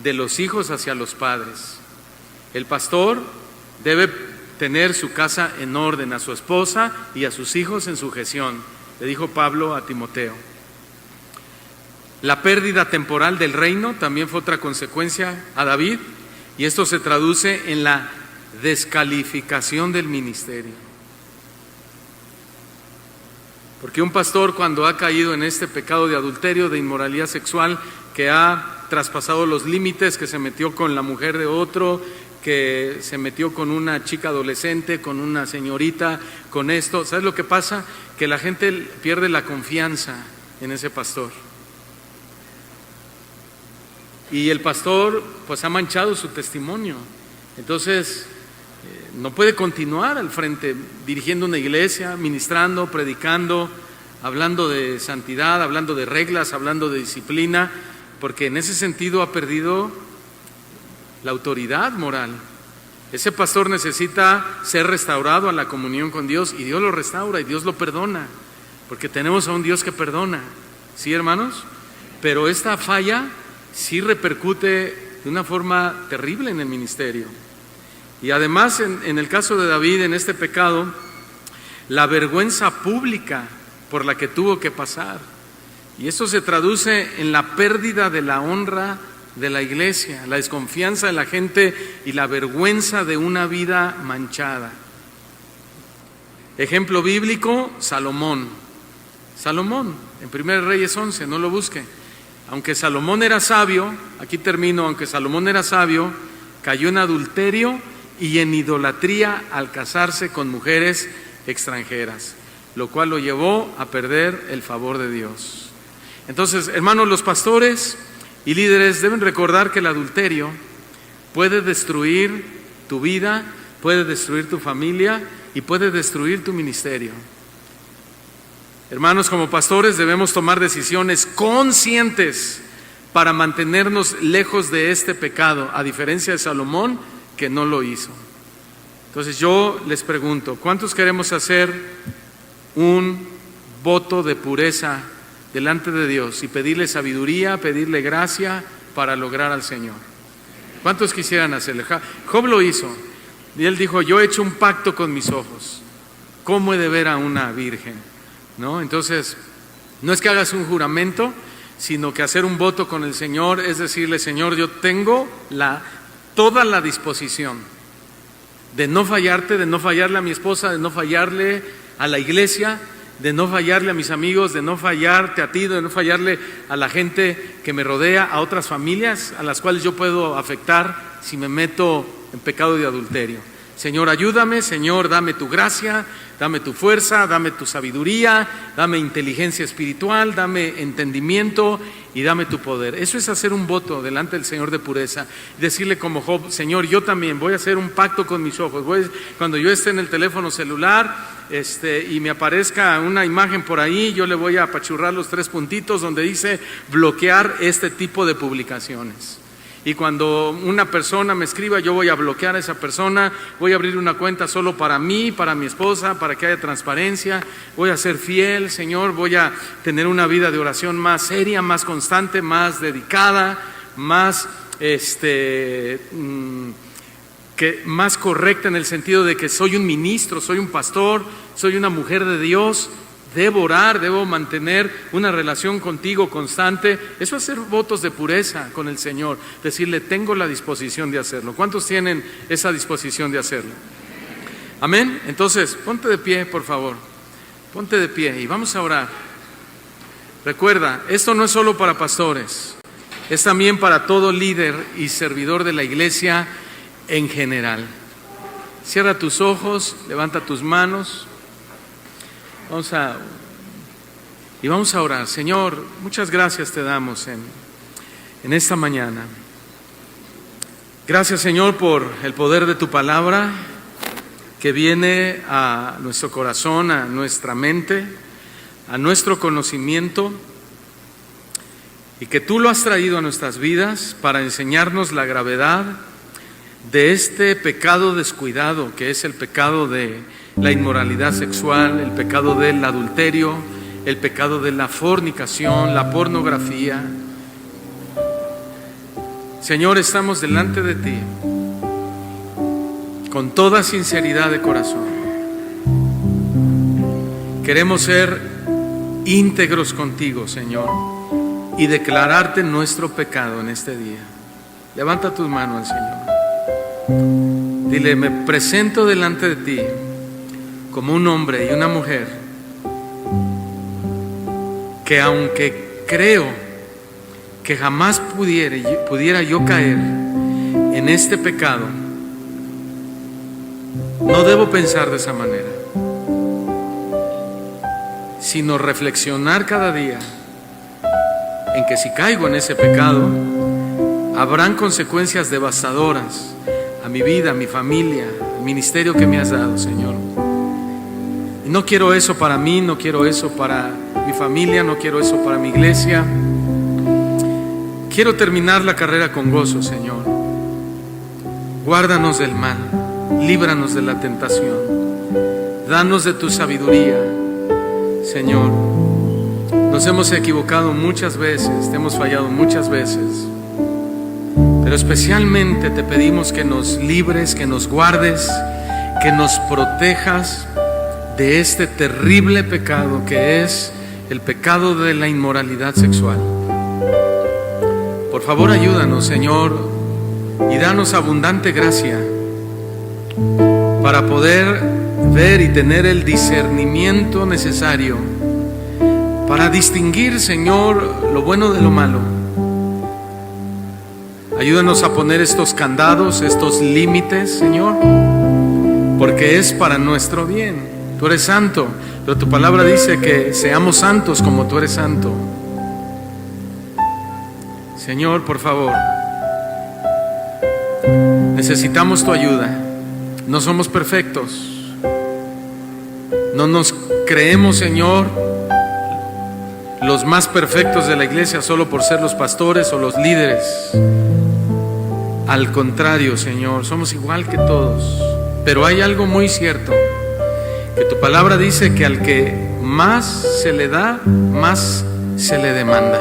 de los hijos hacia los padres. El pastor debe tener su casa en orden, a su esposa y a sus hijos en sujeción, le dijo Pablo a Timoteo. La pérdida temporal del reino también fue otra consecuencia a David, y esto se traduce en la descalificación del ministerio. Porque un pastor, cuando ha caído en este pecado de adulterio, de inmoralidad sexual, que ha traspasado los límites, que se metió con la mujer de otro, que se metió con una chica adolescente, con una señorita, con esto, ¿sabes lo que pasa? Que la gente pierde la confianza en ese pastor. Y el pastor pues ha manchado su testimonio. Entonces no puede continuar al frente dirigiendo una iglesia, ministrando, predicando, hablando de santidad, hablando de reglas, hablando de disciplina, porque en ese sentido ha perdido la autoridad moral. Ese pastor necesita ser restaurado a la comunión con Dios, y Dios lo restaura y Dios lo perdona, porque tenemos a un Dios que perdona, ¿sí, hermanos? Pero esta falla sí repercute de una forma terrible en el ministerio. Y además, en el caso de David, en este pecado, la vergüenza pública por la que tuvo que pasar. Y esto se traduce en la pérdida de la honra de la iglesia, la desconfianza de la gente y la vergüenza de una vida manchada. Ejemplo bíblico, Salomón. Salomón, en 1 Reyes 11, no lo busque. Aunque Salomón era sabio, aquí termino, aunque Salomón era sabio, cayó en adulterio y en idolatría al casarse con mujeres extranjeras, lo cual lo llevó a perder el favor de Dios. Entonces, hermanos, los pastores y líderes deben recordar que el adulterio puede destruir tu vida, puede destruir tu familia y puede destruir tu ministerio. Hermanos, como pastores debemos tomar decisiones conscientes para mantenernos lejos de este pecado, a diferencia de Salomón, que no lo hizo. Entonces yo les pregunto, ¿cuántos queremos hacer un voto de pureza delante de Dios y pedirle sabiduría, pedirle gracia para lograr al Señor? ¿Cuántos quisieran hacerlo? Job lo hizo, y él dijo: yo he hecho un pacto con mis ojos, ¿cómo he de ver a una virgen? ¿No? Entonces, no es que hagas un juramento, sino que hacer un voto con el Señor es decirle: Señor, yo tengo toda la disposición de no fallarte, de no fallarle a mi esposa, de no fallarle a la iglesia, de no fallarle a mis amigos, de no fallarte a ti, de no fallarle a la gente que me rodea, a otras familias a las cuales yo puedo afectar si me meto en pecado de adulterio. Señor, ayúdame, Señor, dame tu gracia, dame tu fuerza, dame tu sabiduría, dame inteligencia espiritual, dame entendimiento y dame tu poder. Eso es hacer un voto delante del Señor de pureza. Decirle como Job: Señor, yo también voy a hacer un pacto con mis ojos. Cuando yo esté en el teléfono celular y me aparezca una imagen por ahí, yo le voy a apachurrar los 3 puntitos donde dice bloquear este tipo de publicaciones. Y cuando una persona me escriba, yo voy a bloquear a esa persona, voy a abrir una cuenta solo para mí, para mi esposa, para que haya transparencia, voy a ser fiel, Señor, voy a tener una vida de oración más seria, más constante, más dedicada, más más correcta, en el sentido de que soy un ministro, soy un pastor, soy una mujer de Dios. Debo orar, debo mantener una relación contigo constante. Eso es hacer votos de pureza con el Señor, decirle: tengo la disposición de hacerlo. ¿Cuántos tienen esa disposición de hacerlo? Amén. Entonces, ponte de pie, por favor. Ponte de pie y vamos a orar. Recuerda, esto no es solo para pastores, es también para todo líder y servidor de la iglesia en general. Cierra tus ojos, levanta tus manos. Vamos a orar. Señor, muchas gracias te damos en esta mañana. Gracias, Señor, por el poder de tu palabra que viene a nuestro corazón, a nuestra mente, a nuestro conocimiento, y que tú lo has traído a nuestras vidas para enseñarnos la gravedad de este pecado descuidado, que es el pecado de la inmoralidad sexual, el pecado del adulterio, el pecado de la fornicación, la pornografía. Señor, estamos delante de ti con toda sinceridad de corazón. Queremos ser íntegros contigo, Señor, y declararte nuestro pecado en este día. Levanta tus manos al Señor. Dile: me presento delante de ti como un hombre y una mujer que, aunque creo que jamás pudiera yo caer en este pecado, no debo pensar de esa manera, sino reflexionar cada día en que si caigo en ese pecado, habrán consecuencias devastadoras a mi vida, a mi familia, al ministerio que me has dado, Señor. Y no quiero eso para mí, no quiero eso para mi familia, no quiero eso para mi iglesia. Quiero terminar la carrera con gozo, Señor. Guárdanos del mal, líbranos de la tentación, danos de tu sabiduría, Señor. Nos hemos equivocado muchas veces, te hemos fallado muchas veces, pero especialmente te pedimos que nos libres, que nos guardes, que nos protejas de este terrible pecado que es el pecado de la inmoralidad sexual. Por favor, ayúdanos, Señor, y danos abundante gracia para poder ver y tener el discernimiento necesario para distinguir, Señor, lo bueno de lo malo. Ayúdanos a poner estos candados, estos límites, Señor, porque es para nuestro bien. Tú eres santo, pero tu palabra dice que seamos santos como tú eres santo. Señor, por favor, necesitamos tu ayuda. No somos perfectos. No nos creemos, Señor, los más perfectos de la iglesia solo por ser los pastores o los líderes. Al contrario, Señor, somos igual que todos. Pero hay algo muy cierto, que tu palabra dice que al que más se le da, más se le demanda.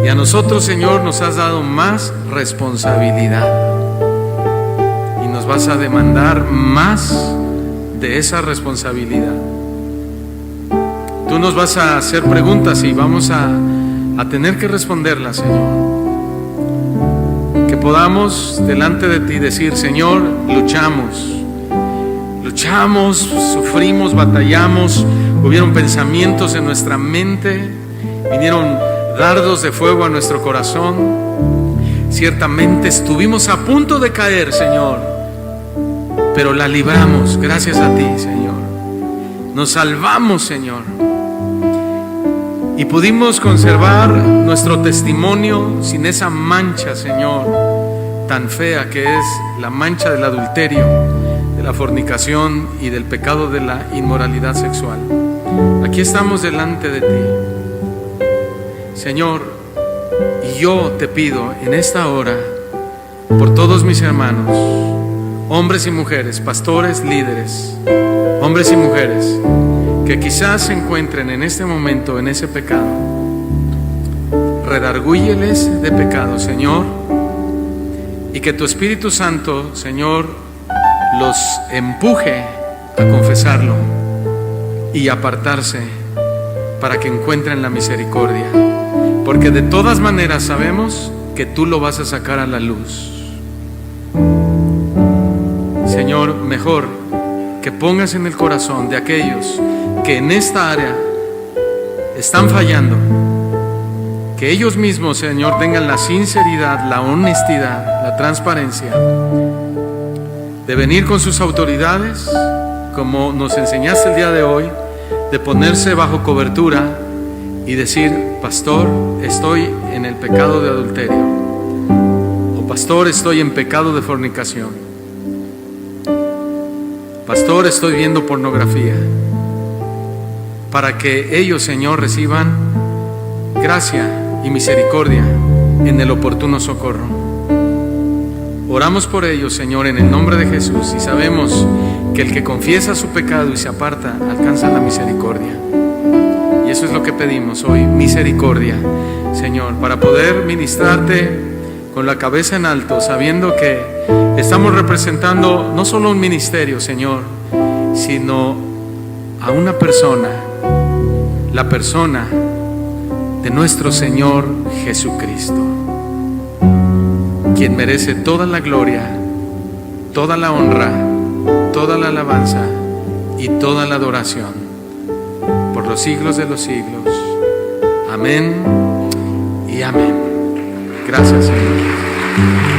Y a nosotros, Señor, nos has dado más responsabilidad. Y nos vas a demandar más de esa responsabilidad. Tú nos vas a hacer preguntas y vamos a tener que responderlas, Señor. Que podamos delante de ti decir: Señor, luchamos, sufrimos, batallamos, hubieron pensamientos en nuestra mente, vinieron dardos de fuego a nuestro corazón. Ciertamente estuvimos a punto de caer, Señor, pero la libramos gracias a ti, Señor. Nos salvamos, Señor, y pudimos conservar nuestro testimonio sin esa mancha, Señor, tan fea que es la mancha del adulterio, de la fornicación y del pecado de la inmoralidad sexual. Aquí estamos delante de ti, Señor, y yo te pido en esta hora por todos mis hermanos, hombres y mujeres, pastores, líderes, hombres y mujeres que quizás se encuentren en este momento en ese pecado. Redargúyeles de pecado, Señor, y que tu Espíritu Santo, Señor, los empuje a confesarlo y apartarse para que encuentren la misericordia, porque de todas maneras sabemos que tú lo vas a sacar a la luz. Señor, mejor que pongas en el corazón de aquellos que en esta área están fallando, que ellos mismos, Señor, tengan la sinceridad, la honestidad, la transparencia de venir con sus autoridades, como nos enseñaste el día de hoy, de ponerse bajo cobertura y decir: pastor, estoy en el pecado de adulterio, o pastor, estoy en pecado de fornicación, pastor, estoy viendo pornografía, para que ellos, Señor, reciban gracia y misericordia en el oportuno socorro. Oramos por ellos, Señor, en el nombre de Jesús, y sabemos que el que confiesa su pecado y se aparta alcanza la misericordia. Y eso es lo que pedimos hoy, misericordia, Señor, para poder ministrarte con la cabeza en alto, sabiendo que estamos representando no solo un ministerio, Señor, sino a una persona, la persona de nuestro Señor Jesucristo, quien merece toda la gloria, toda la honra, toda la alabanza y toda la adoración por los siglos de los siglos. Amén y amén. Gracias, Señor.